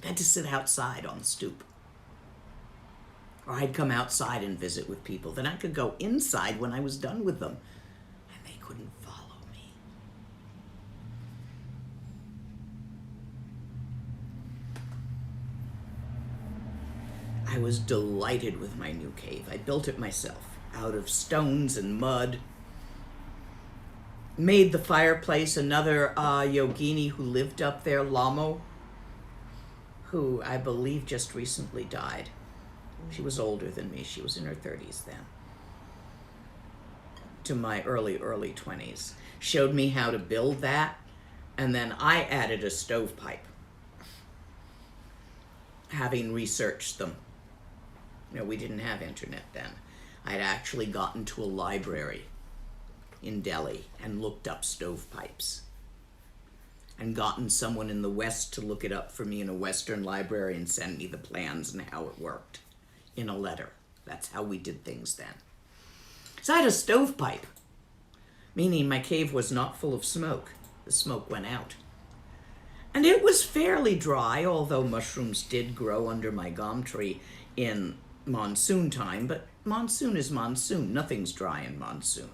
I had to sit outside on the stoop. Or I'd come outside and visit with people. Then I could go inside when I was done with them. And they couldn't follow me. I was delighted with my new cave. I built it myself out of stones and mud. Made the fireplace. Another yogini who lived up there, Lama, who I believe just recently died. She was older than me. She was in her 30s then. To my early 20s. Showed me how to build that, and then I added a stovepipe, having researched them. You know, we didn't have internet then. I'd actually gotten to a library in Delhi and looked up stovepipes, and gotten someone in the West to look it up for me in a Western library and send me the plans and how it worked in a letter. That's how we did things then. So I had a stovepipe, meaning my cave was not full of smoke. The smoke went out. And it was fairly dry, although mushrooms did grow under my gum tree in monsoon time, but monsoon is monsoon. Nothing's dry in monsoon.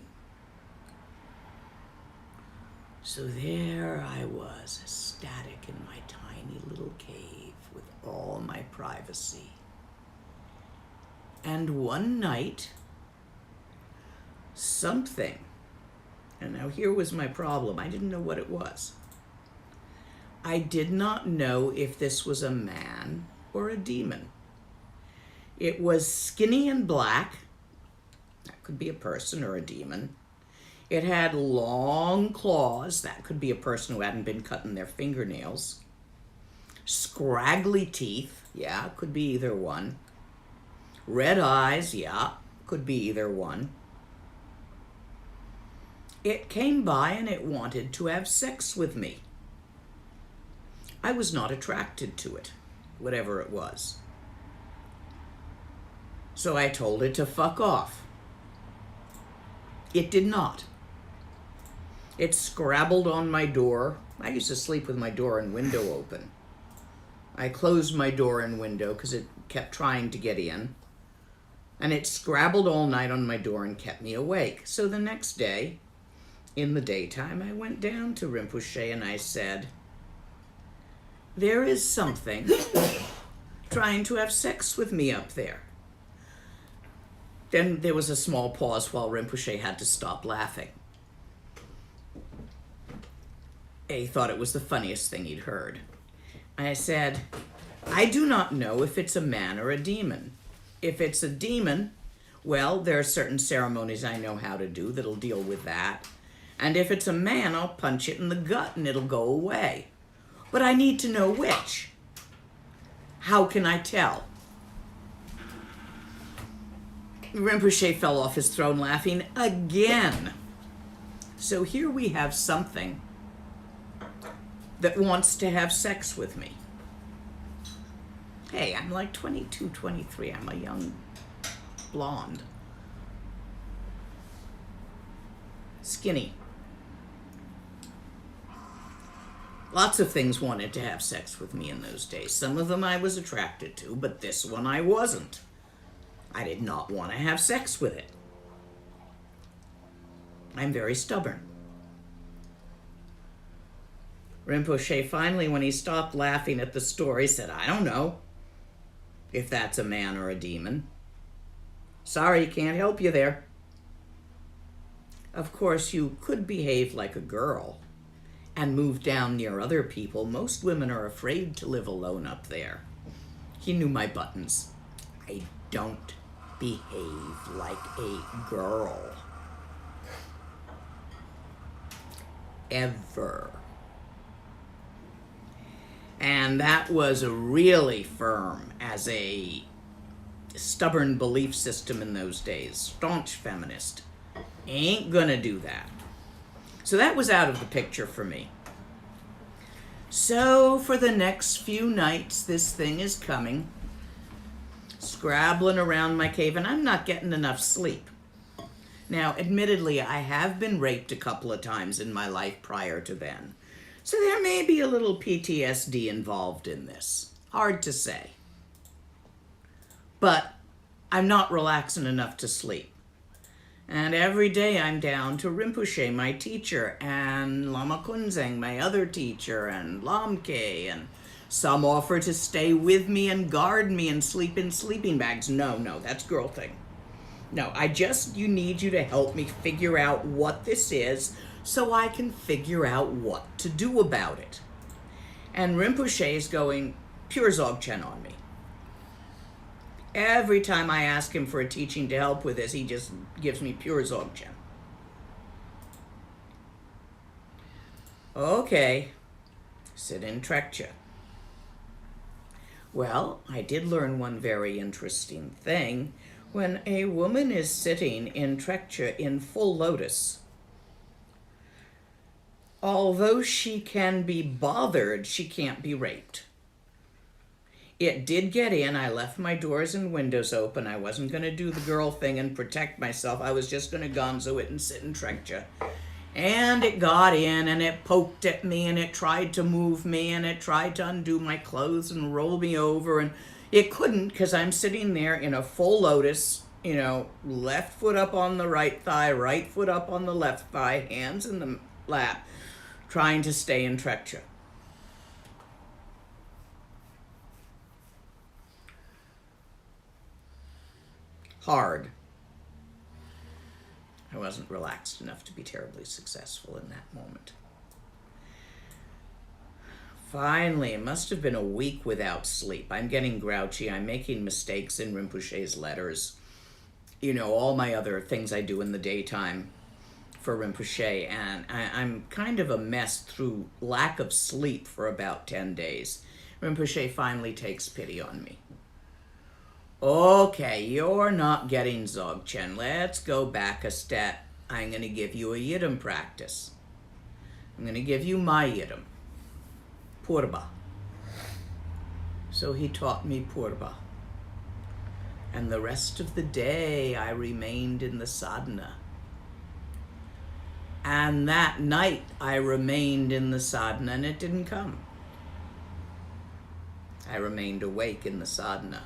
So there I was, ecstatic in my tiny little cave with all my privacy. And one night, something, and now here was my problem, I didn't know what it was. I did not know if this was a man or a demon. It was skinny and black. That could be a person or a demon. It had long claws. That could be a person who hadn't been cutting their fingernails. Scraggly teeth. Yeah, could be either one. Red eyes. Yeah, could be either one. It came by and it wanted to have sex with me. I was not attracted to it, whatever it was. So I told it to fuck off. It did not. It scrabbled on my door. I used to sleep with my door and window open. I closed my door and window because it kept trying to get in. And it scrabbled all night on my door and kept me awake. So the next day, in the daytime, I went down to Rinpoche and I said, there is something trying to have sex with me up there. Then there was a small pause while Rinpoche had to stop laughing. He thought it was the funniest thing he'd heard. I said, I do not know if it's a man or a demon. If it's a demon, well, there are certain ceremonies I know how to do that'll deal with that. And if it's a man, I'll punch it in the gut and it'll go away. But I need to know which. How can I tell? Rinpoche fell off his throne laughing again. So here we have something that wants to have sex with me. Hey, I'm like 22, 23. I'm a young blonde. Skinny. Lots of things wanted to have sex with me in those days. Some of them I was attracted to, but this one I wasn't. I did not want to have sex with it. I'm very stubborn. Rinpoche finally, when he stopped laughing at the story, said, I don't know if that's a man or a demon. Sorry, can't help you there. Of course, you could behave like a girl and move down near other people. Most women are afraid to live alone up there. He knew my buttons. I don't behave like a girl. Ever. And that was really firm as a stubborn belief system in those days. Staunch feminist. Ain't gonna do that. So that was out of the picture for me. So for the next few nights, this thing is coming, scrabbling around my cave, and I'm not getting enough sleep. Now, admittedly, I have been raped a couple of times in my life prior to then. So there may be a little PTSD involved in this. Hard to say. But I'm not relaxing enough to sleep. And every day I'm down to Rinpoche, my teacher, and Lama Kunzeng, my other teacher, and Lamke, and some offer to stay with me and guard me and sleep in sleeping bags. No, that's girl thing. No, you need you to help me figure out what this is so I can figure out what to do about it. And Rinpoche is going pure Zogchen on me. Every time I ask him for a teaching to help with this, he just gives me pure Zogchen. Okay, sit in Trekcha. Well, I did learn one very interesting thing. When a woman is sitting in Trekcha in full lotus, although she can be bothered, she can't be raped. It did get in. I left my doors and windows open. I wasn't going to do the girl thing and protect myself. I was just going to gonzo it and sit in Trekcha. And it got in, and it poked at me, and it tried to move me, and it tried to undo my clothes and roll me over, and it couldn't because I'm sitting there in a full lotus, left foot up on the right thigh, right foot up on the left thigh, hands in the lap, trying to stay in Trekcha. Hard. I wasn't relaxed enough to be terribly successful in that moment. Finally, it must have been a week without sleep. I'm getting grouchy. I'm making mistakes in Rinpoche's letters. All my other things I do in the daytime for Rinpoche. And I'm kind of a mess through lack of sleep for about 10 days. Rinpoche finally takes pity on me. Okay, you're not getting Dzogchen. Let's go back a step. I'm going to give you a Yidam practice. I'm going to give you my Yidam. Purba. So he taught me Purba. And the rest of the day I remained in the sadhana. And that night I remained in the sadhana and it didn't come. I remained awake in the sadhana.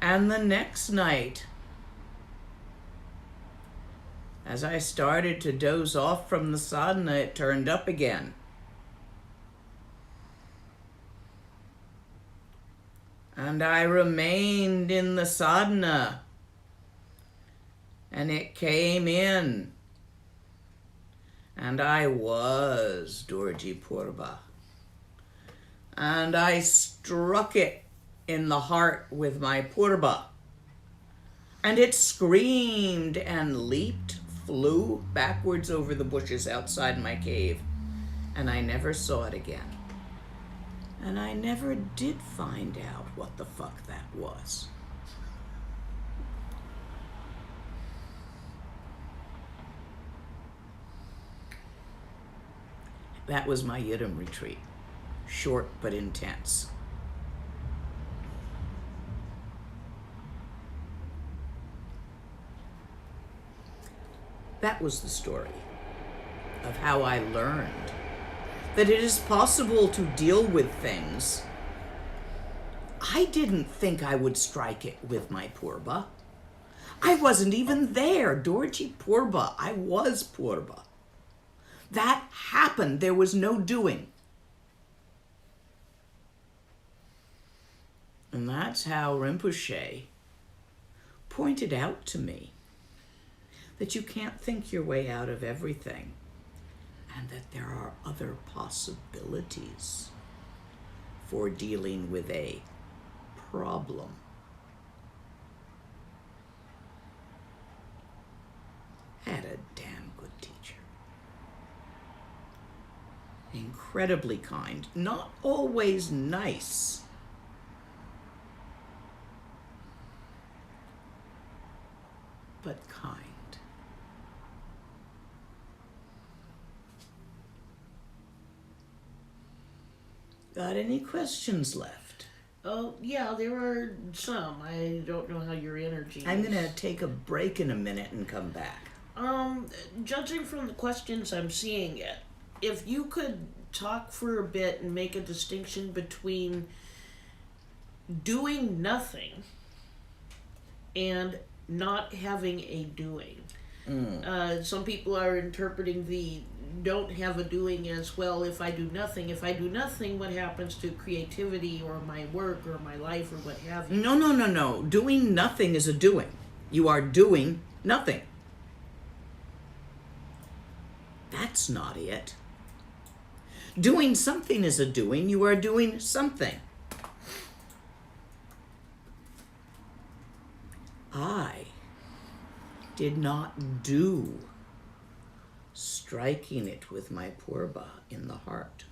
And the next night, as I started to doze off from the sadhana, it turned up again. And I remained in the sadhana. And it came in. And I was Dorji Purba. And I struck it in the heart with my Purba. And it screamed and leaped, flew backwards over the bushes outside my cave. And I never saw it again. And I never did find out what the fuck that was. That was my Yidam retreat. Short but intense. That was the story of how I learned that it is possible to deal with things. I didn't think I would strike it with my Purba. I wasn't even there. Dorji Purba. I was Purba. That happened. There was no doing. And that's how Rinpoche pointed out to me that you can't think your way out of everything and that there are other possibilities for dealing with a problem. Had a damn good teacher. incredibly kind, not always nice, but kind. Got any questions left? Oh, yeah, there are some. I don't know how your energy I'm is. going to take a break in a minute and come back. Judging from the questions I'm seeing, if you could talk for a bit and make a distinction between doing nothing and not having a doing. Some people are interpreting the don't have a doing as, well, if I do nothing, what happens to creativity or my work or my life or what have you? No. Doing nothing is a doing. You are doing nothing. That's not it. Doing something is a doing. You are doing something. I did not do striking it with my purba in the heart.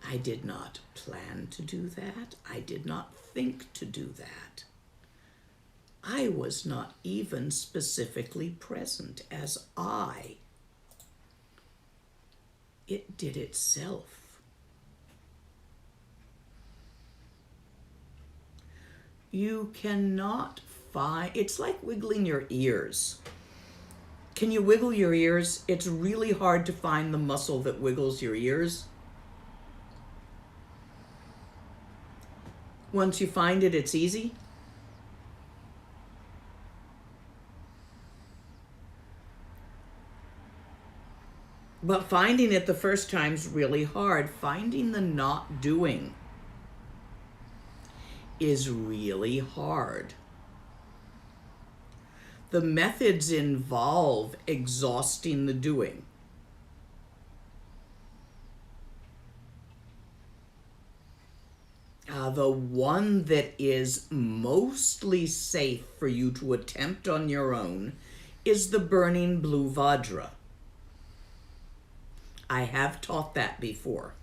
I did not plan to do that. I did not think to do that. I was not even specifically present as I. It did itself. You cannot find, it's like wiggling your ears. Can you wiggle your ears? It's really hard to find the muscle that wiggles your ears. Once you find it, it's easy. But finding it the first time's really hard. Finding the not doing is really hard. The methods involve exhausting the doing. The one that is mostly safe for you to attempt on your own is the burning blue Vajra. I have taught that before.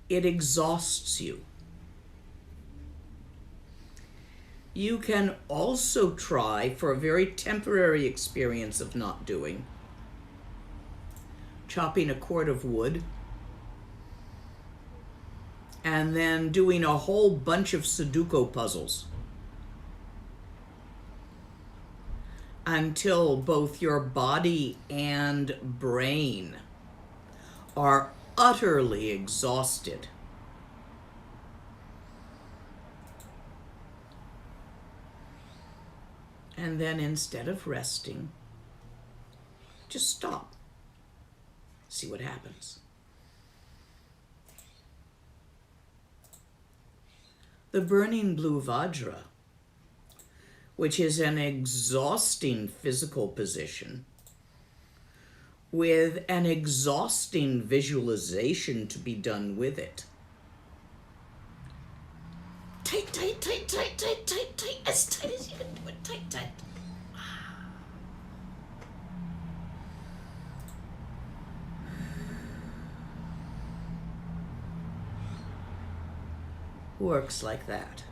It exhausts you. You can also try, for a very temporary experience of not doing, chopping a cord of wood and then doing a whole bunch of Sudoku puzzles until both your body and brain are utterly exhausted. And then instead of resting, just stop. See what happens. The burning blue Vajra, which is an exhausting physical position with an exhausting visualization to be done with it. Tight, as tight as you can do it, tight. Works like that.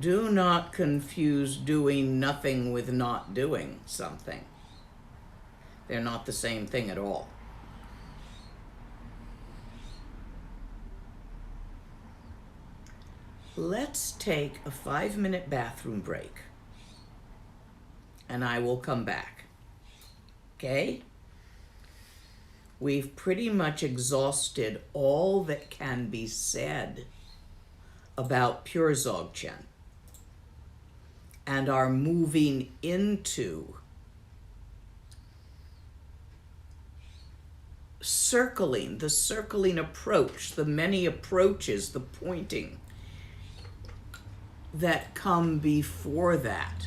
Do not confuse doing nothing with not doing something. They're not the same thing at all. Let's take a 5-minute bathroom break, and I will come back. Okay? We've pretty much exhausted all that can be said about pure Zogchen and are moving into the circling approach, the many approaches, the pointing that come before that.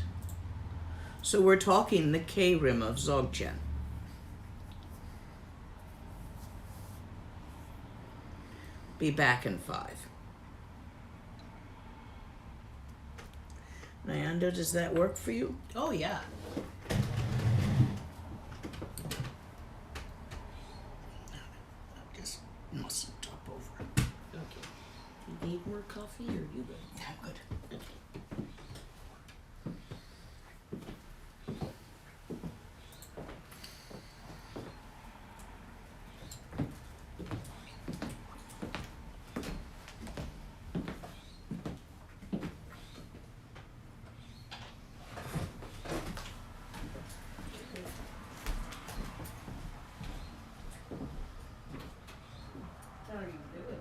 So we're talking the K-rim of Dzogchen. Be back in 5. Nyanda, does that work for you? Oh, yeah. Just mustn't top over. Okay. You need more coffee, or you good? I'm good. Okay. How are you doing?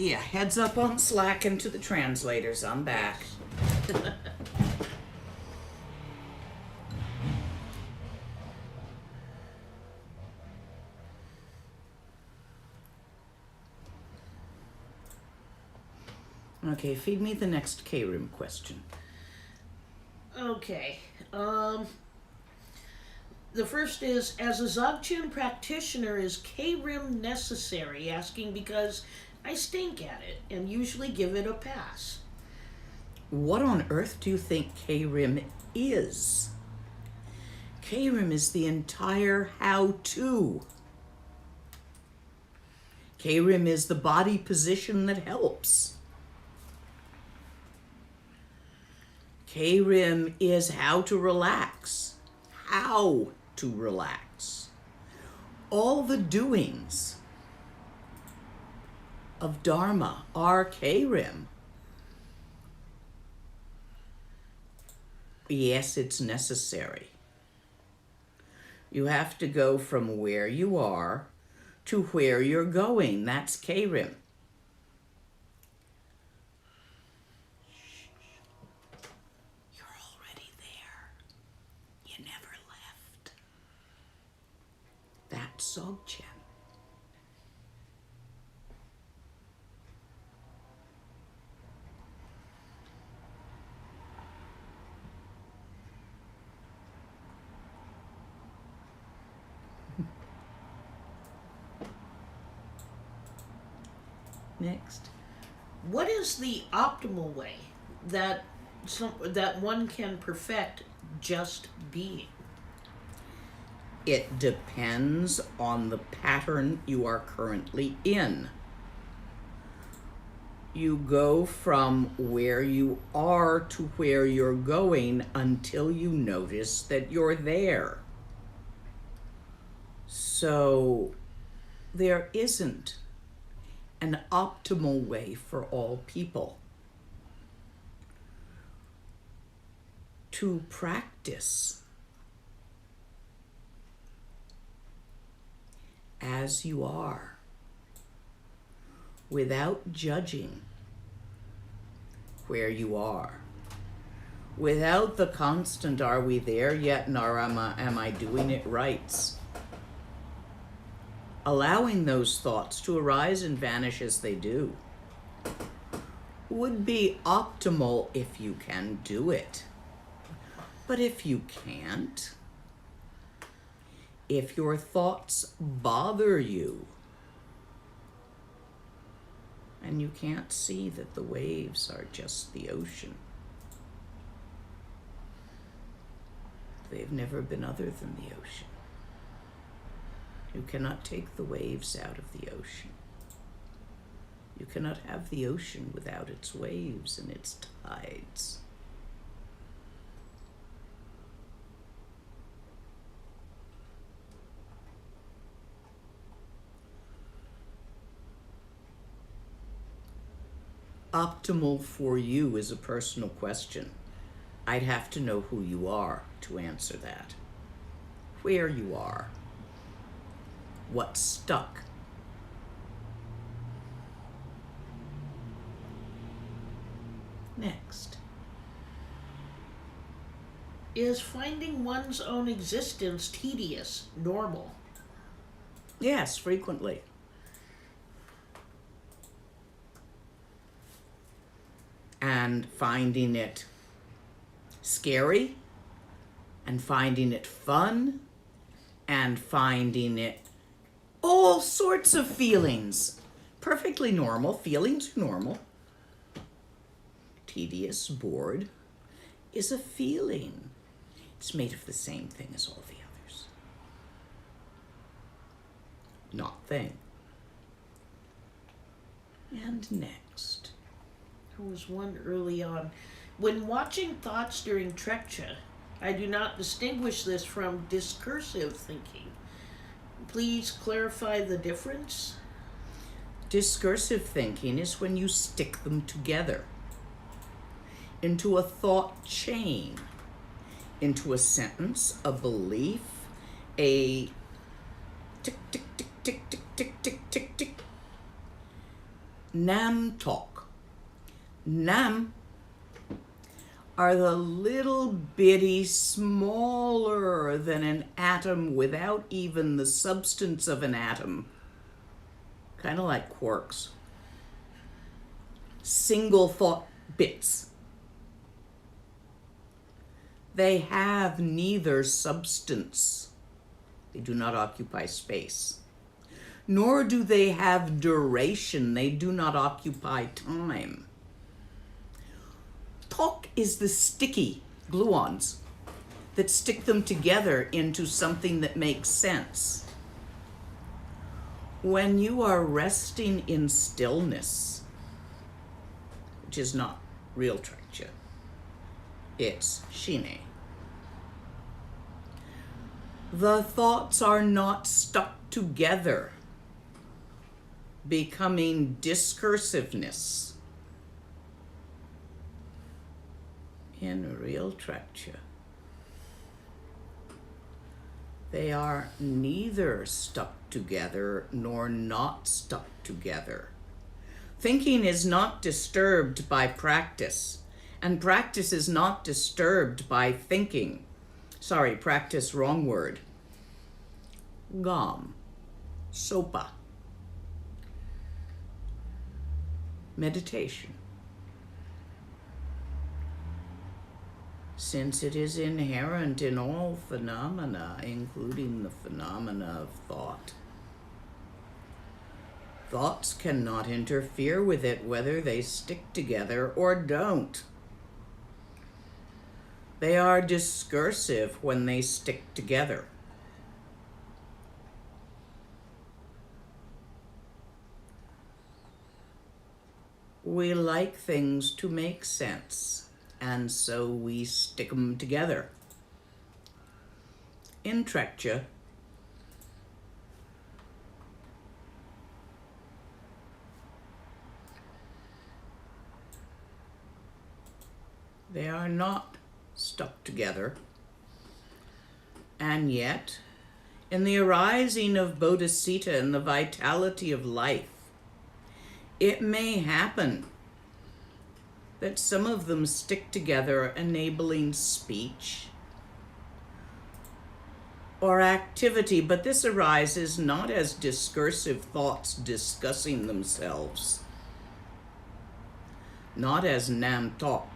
Yeah, heads up on Slack and to the translators. I'm back. Okay, feed me the next K-Rim question. Okay. The first is, as a Dzogchen practitioner, is K-Rim necessary? Asking because I stink at it and usually give it a pass. What on earth do you think K-Rim is? K-Rim is the entire how-to. K-Rim is the body position that helps. K-Rim is how to relax. How to relax. All the doings of Dharma are K-Rim. Yes, it's necessary. You have to go from where you are to where you're going. That's K-Rim. You're already there. You never left. That's Zogchen. Next. What is the optimal way that one can perfect just being? It depends on the pattern you are currently in. You go from where you are to where you're going until you notice that you're there. So there isn't an optimal way for all people. To practice as you are, without judging where you are, without the constant "are we there yet?" nor am I doing it right?" Allowing those thoughts to arise and vanish as they do would be optimal if you can do it. But if you can't, if your thoughts bother you and you can't see that the waves are just the ocean, they've never been other than the ocean. You cannot take the waves out of the ocean. You cannot have the ocean without its waves and its tides. Optimal for you is a personal question. I'd have to know who you are to answer that. Where you are. What's stuck? Next. Is finding one's own existence tedious, normal? Yes, frequently. And finding it scary, and finding it fun, and finding it all sorts of feelings. Perfectly normal. Feelings are normal. Tedious, bored, is a feeling. It's made of the same thing as all the others. Not thing. And next. There was one early on. When watching thoughts during Trekcha, I do not distinguish this from discursive thinking. Please clarify the difference. Discursive thinking is when you stick them together into a thought chain, into a sentence, a belief, a tick, tick, tick, tick, tick, tick, tick, tick, tick. Nam talk. Nam are the little bitty, smaller than an atom without even the substance of an atom. Kind of like quarks. Single thought bits. They have neither substance. They do not occupy space. Nor do they have duration. They do not occupy time. Talk is the sticky gluons that stick them together into something that makes sense. When you are resting in stillness, which is not real Trekcha, it's Shine. The thoughts are not stuck together, becoming discursiveness. In real Trekcha, they are neither stuck together nor not stuck together. Thinking is not disturbed by practice, and practice is not disturbed by thinking. Sorry, practice, wrong word. Gam, sopa. Meditation. Since it is inherent in all phenomena, including the phenomena of thought. Thoughts cannot interfere with it whether they stick together or don't. They are discursive when they stick together. We like things to make sense, and so we stick them together. In Trekcha, they are not stuck together. And yet, in the arising of Bodhisattva and the vitality of life, it may happen that some of them stick together, enabling speech or activity, but this arises not as discursive thoughts discussing themselves, not as nam talk,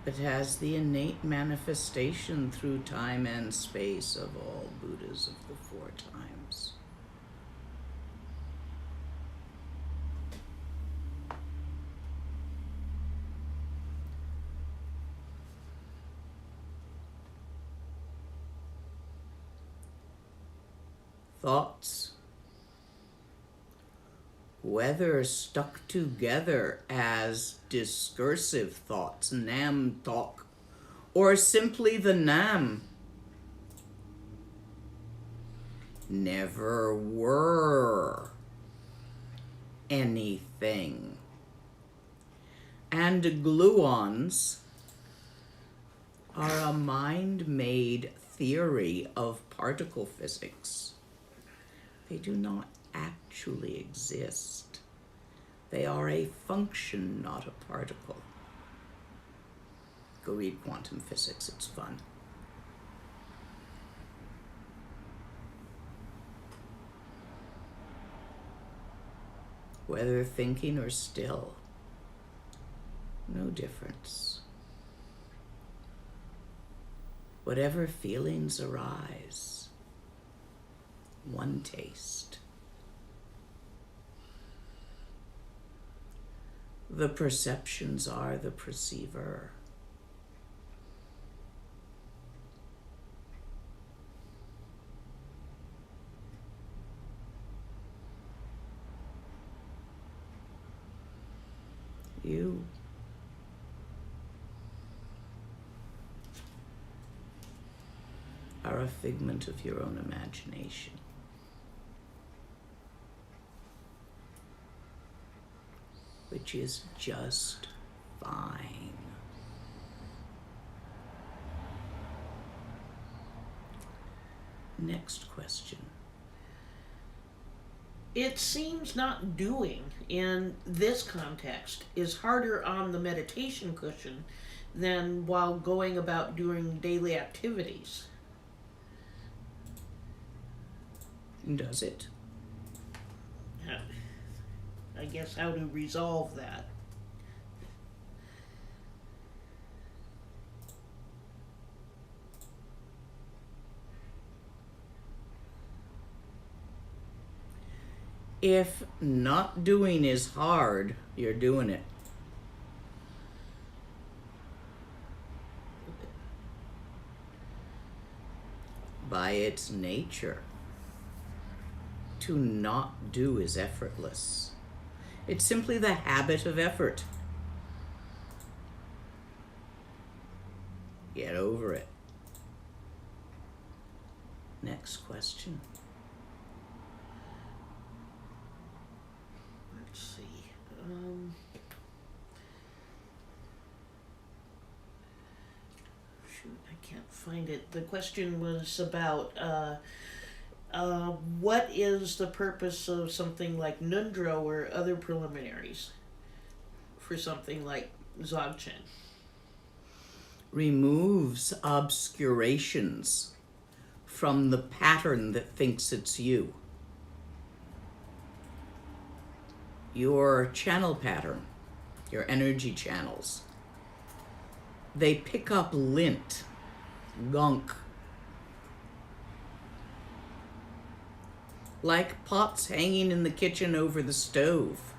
but has the innate manifestation through time and space of all Buddhas of the four times. Thoughts, whether stuck together as discursive thoughts, nam talk, or simply the nam, never were anything. And gluons are a mind-made theory of particle physics. They do not actually exist. They are a function, not a particle. Go read quantum physics, it's fun. Whether thinking or still, no difference. Whatever feelings arise, one taste. The perceptions are the perceiver. You are a figment of your own imagination. Which is just fine. Next question. It seems not doing in this context is harder on the meditation cushion than while going about doing daily activities. Does it? I guess how to resolve that. If not doing is hard, you're doing it. By its nature, to not do is effortless. It's simply the habit of effort. Get over it. Next question. Let's see. Shoot, I can't find it. The question was about what is the purpose of something like Nundro or other preliminaries for something like Zogchen? Removes obscurations from the pattern that thinks it's you. Your channel pattern, your energy channels, they pick up lint, gunk, like pots hanging in the kitchen over the stove.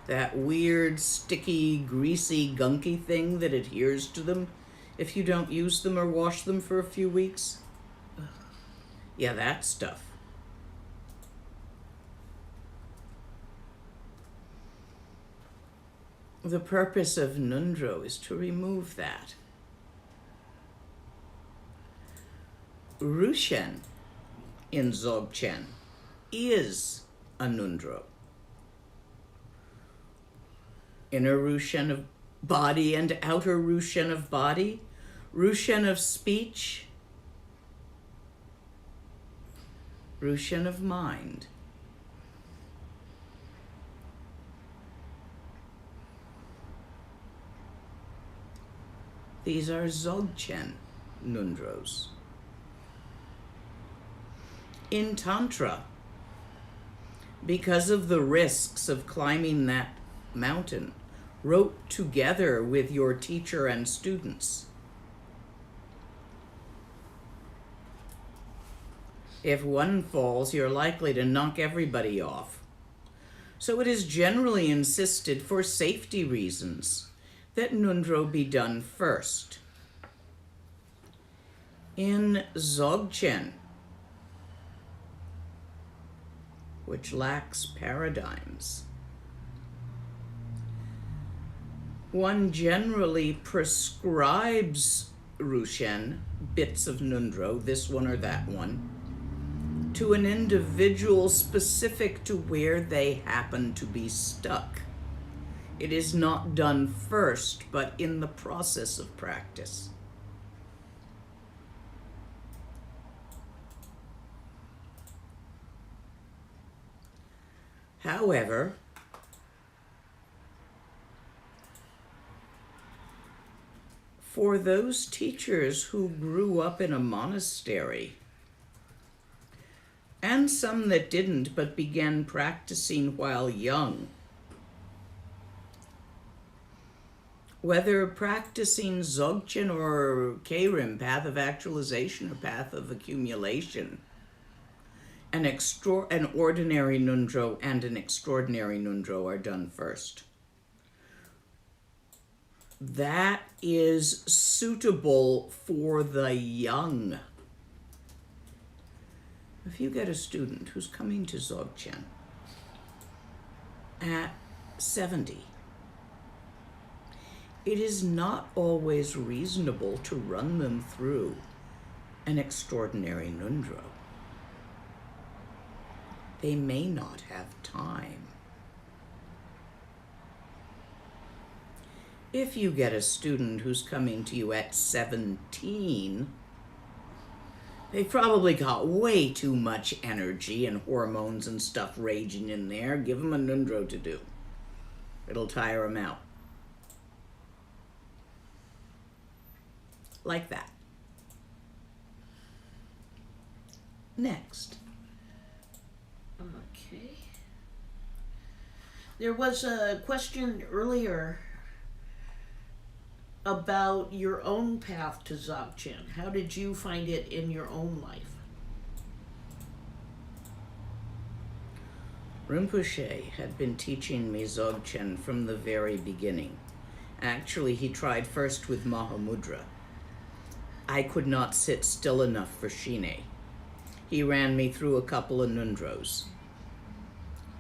That weird, sticky, greasy, gunky thing that adheres to them if you don't use them or wash them for a few weeks. Yeah, that stuff. The purpose of Nundro is to remove that. Rushen in Zogchen is a Nundro. Inner Rushen of body and outer Rushen of body, Rushen of speech, Rushen of mind. These are Zogchen Nundros. In Tantra, because of the risks of climbing that mountain, roped together with your teacher and students, if one falls, you're likely to knock everybody off. So it is generally insisted for safety reasons that Nundro be done first. In Zogchen, which lacks paradigms, one generally prescribes Rushen, bits of Nundro, this one or that one, to an individual specific to where they happen to be stuck. It is not done first, but in the process of practice. However, for those teachers who grew up in a monastery, and some that didn't but began practicing while young, whether practicing Dzogchen or Keirim, path of actualization or path of accumulation, an ordinary Nundro and an extraordinary Nundro are done first. That is suitable for the young. If you get a student who's coming to Dzogchen at 70, it is not always reasonable to run them through an extraordinary Nundro. They may not have time. If you get a student who's coming to you at 17, They've probably got way too much energy and hormones and stuff raging in there. Give them a nundro to do. It'll tire them out. Like that. Next. Okay. There was a question earlier about your own path to Dzogchen. How did you find it in your own life? Rinpoche had been teaching me Zogchen from the very beginning. Actually, he tried first with Mahamudra. I could not sit still enough for Shine. He ran me through a couple of nundros.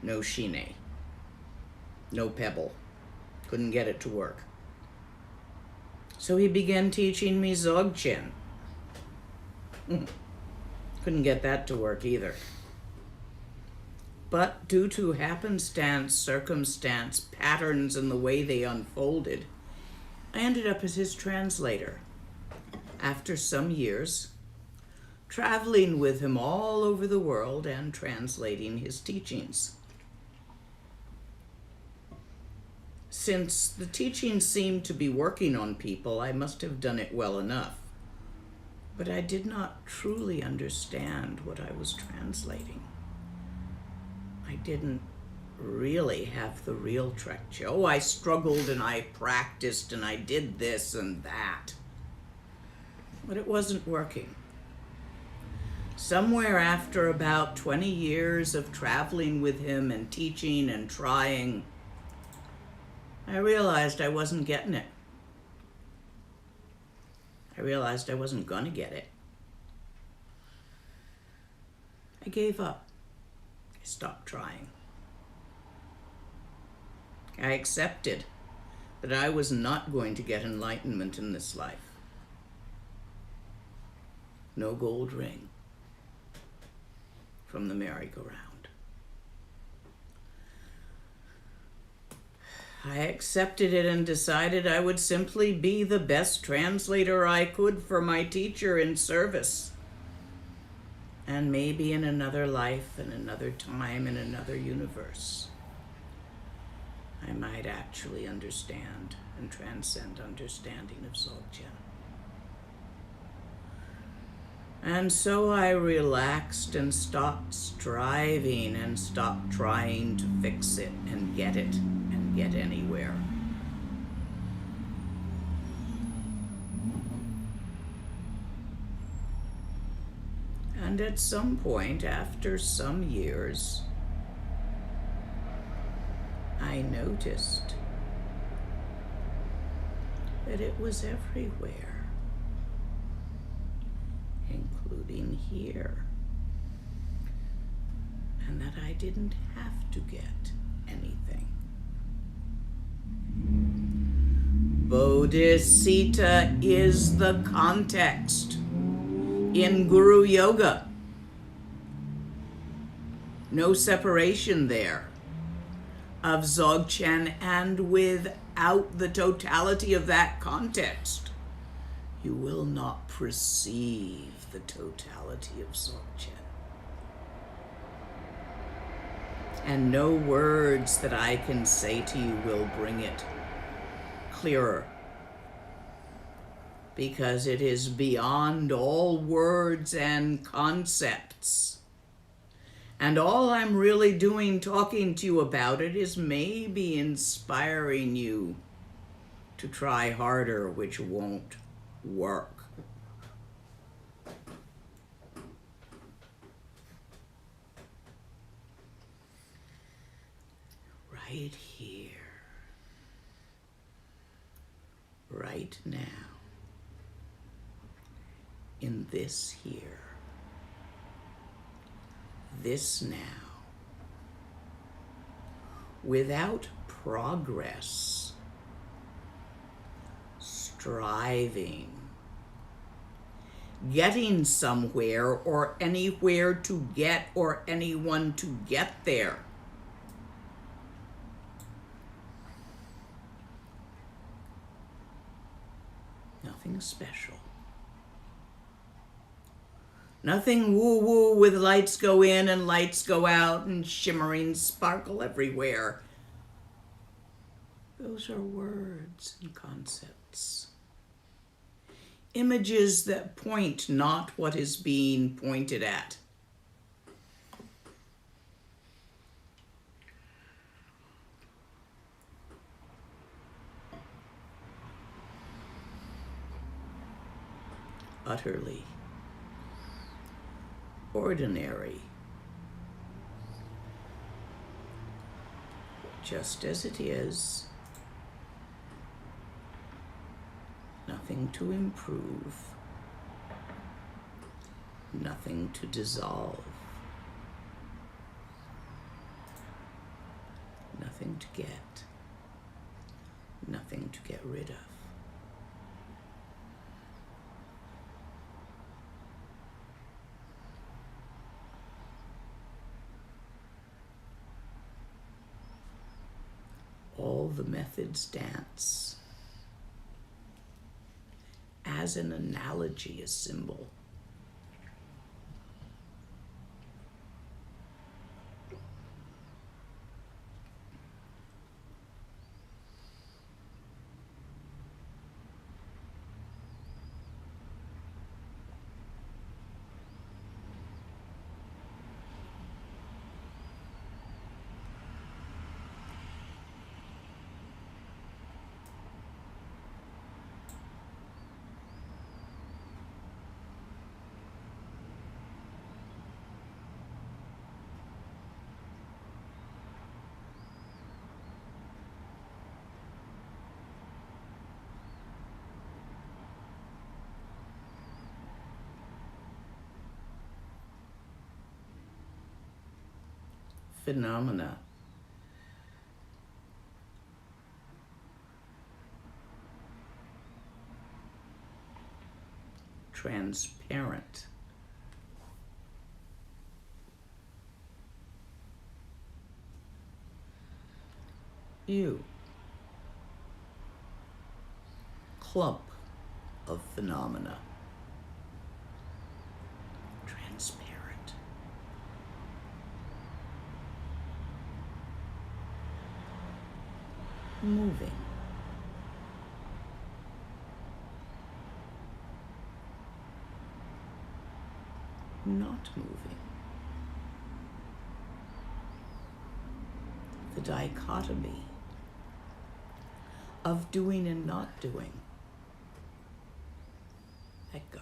No Shine. No pebble. Couldn't get it to work. So he began teaching me Zogchen. Couldn't get that to work either. But due to happenstance, circumstance, patterns, and the way they unfolded, I ended up as his translator. After some years, traveling with him all over the world and translating his teachings. Since the teachings seemed to be working on people, I must have done it well enough. But I did not truly understand what I was translating. I didn't really have the real Trekcho. Oh, I struggled and I practiced and I did this and that. But it wasn't working. Somewhere after about 20 years of traveling with him and teaching and trying, I realized I wasn't getting it. I realized I wasn't gonna get it. I gave up. I stopped trying. I accepted that I was not going to get enlightenment in this life. No gold ring from the merry-go-round. I accepted it and decided I would simply be the best translator I could for my teacher in service. And maybe in another life, in another time, in another universe, I might actually understand and transcend understanding of Zogchen. And so I relaxed and stopped striving and stopped trying to fix it and get anywhere. And at some point, after some years, I noticed that it was everywhere, including here, and that I didn't have to get anything. Bodhisattva is the context in Guru Yoga. No separation there of Dzogchen, and without the totality of that context, you will not perceive the totality of Dzogchen. And no words that I can say to you will bring it clearer, because it is beyond all words and concepts. And all I'm really doing talking to you about it is maybe inspiring you to try harder, which won't work. Right here, right now, in this here, this now, without progress, striving, getting somewhere or anywhere to get or anyone to get there. Nothing special. Nothing woo-woo with lights go in and lights go out and shimmering sparkle everywhere. Those are words and concepts. Images that point not what is being pointed at. Utterly ordinary, just as it is, nothing to improve, nothing to dissolve, nothing to get, nothing to get rid of. All the methods dance as an analogy, a symbol. Phenomena. Transparent. You. Clump of phenomena. Transparent. Moving. Not moving. The dichotomy of doing and not doing. Let go.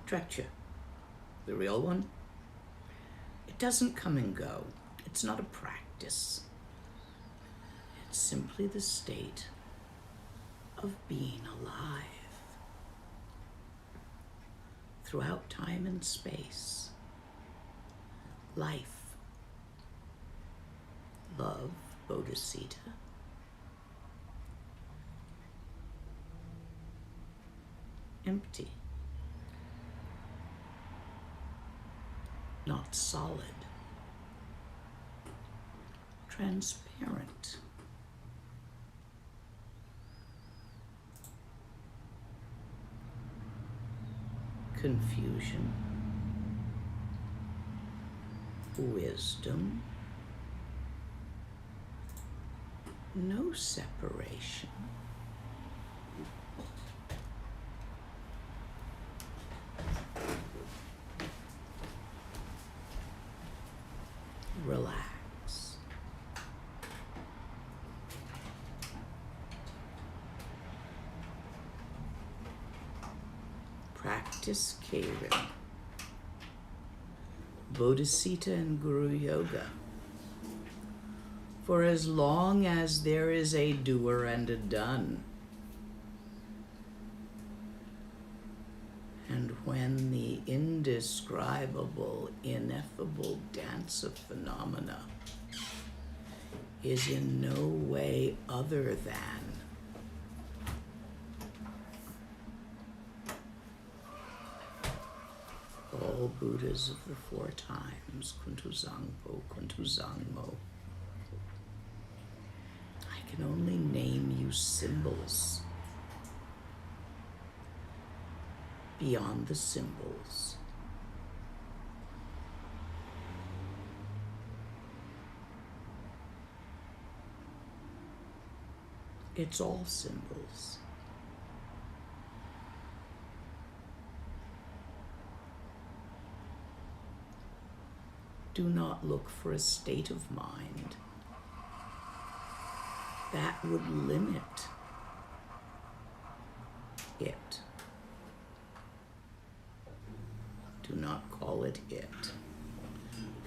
Direction, the real one, it doesn't come and go. It's not a practice. It's simply the state of being alive throughout time and space. Life, love, bodhisattva, empty. Not solid, transparent, confusion, wisdom, no separation. Relax. Practice Kairin, Bodhisattva and Guru Yoga. For as long as there is a doer and a done, when the indescribable, ineffable dance of phenomena is in no way other than all Buddhas of the four times, Kuntuzangpo, Kuntuzangmo. I can only name you symbols beyond the symbols. It's all symbols. Do not look for a state of mind that would limit it. Do not call it it,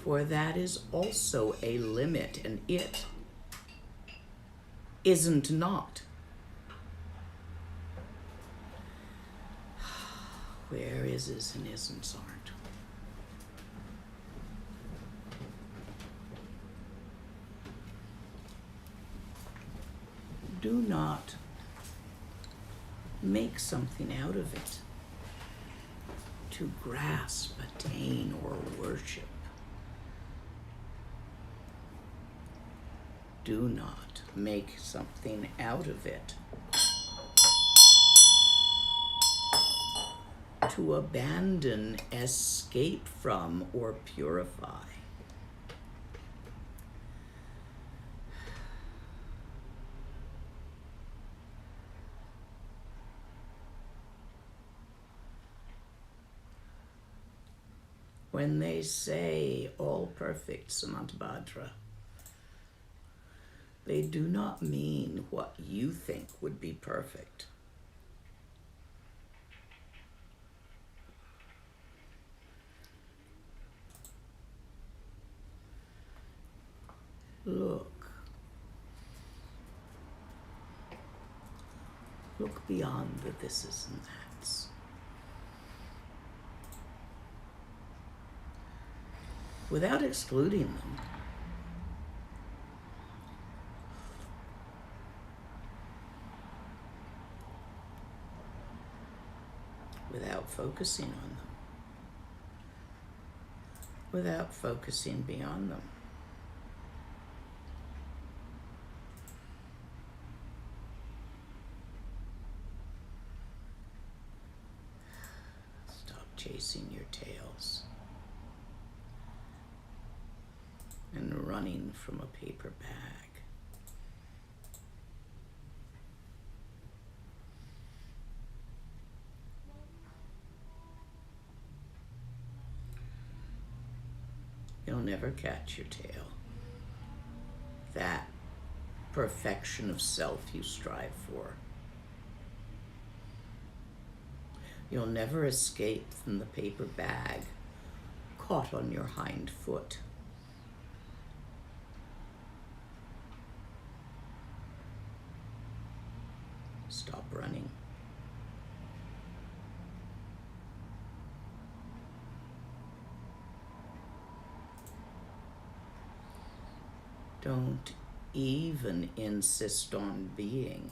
for that is also a limit, and it isn't not. Where is and isn'ts aren't. Do not make something out of it to grasp, attain, or worship. Do not make something out of it to abandon, escape from, or purify. When they say all perfect Samantabhadra, they do not mean what you think would be perfect. Look beyond the thises and that's. Without excluding them. Without focusing on them. Without focusing beyond them. Stop chasing your tails and running from a paper bag. You'll never catch your tail. That perfection of self you strive for. You'll never escape from the paper bag caught on your hind foot. Stop running. Don't even insist on being.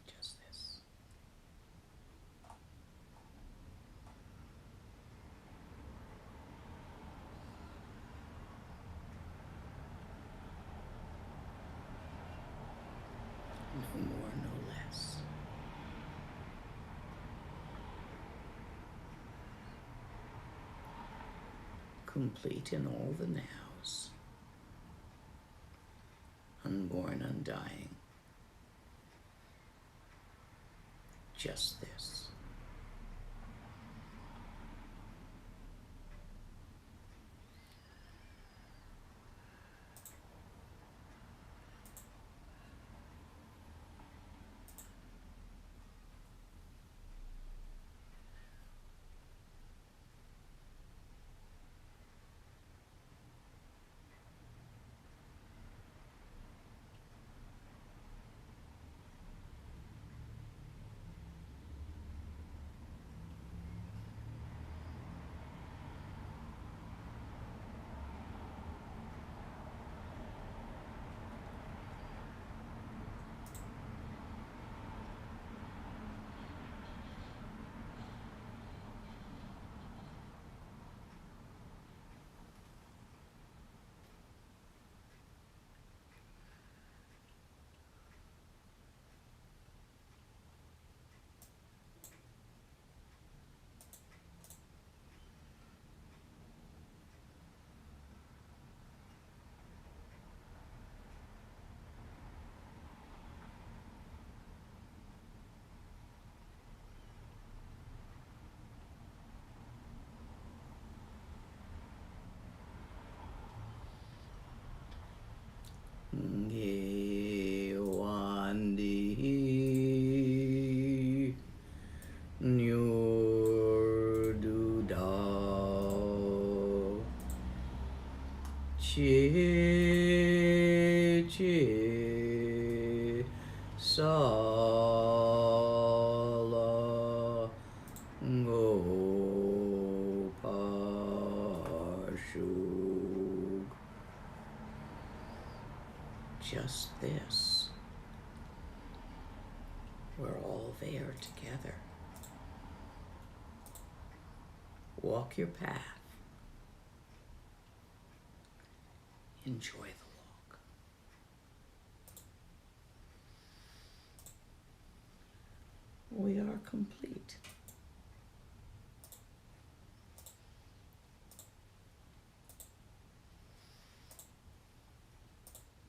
Just this. No more, no less. Complete in all the nows. Unborn, undying. Just this. Chi chi sala go pashug. Just this. We're all there together. Walk your path. Enjoy the walk. We are complete.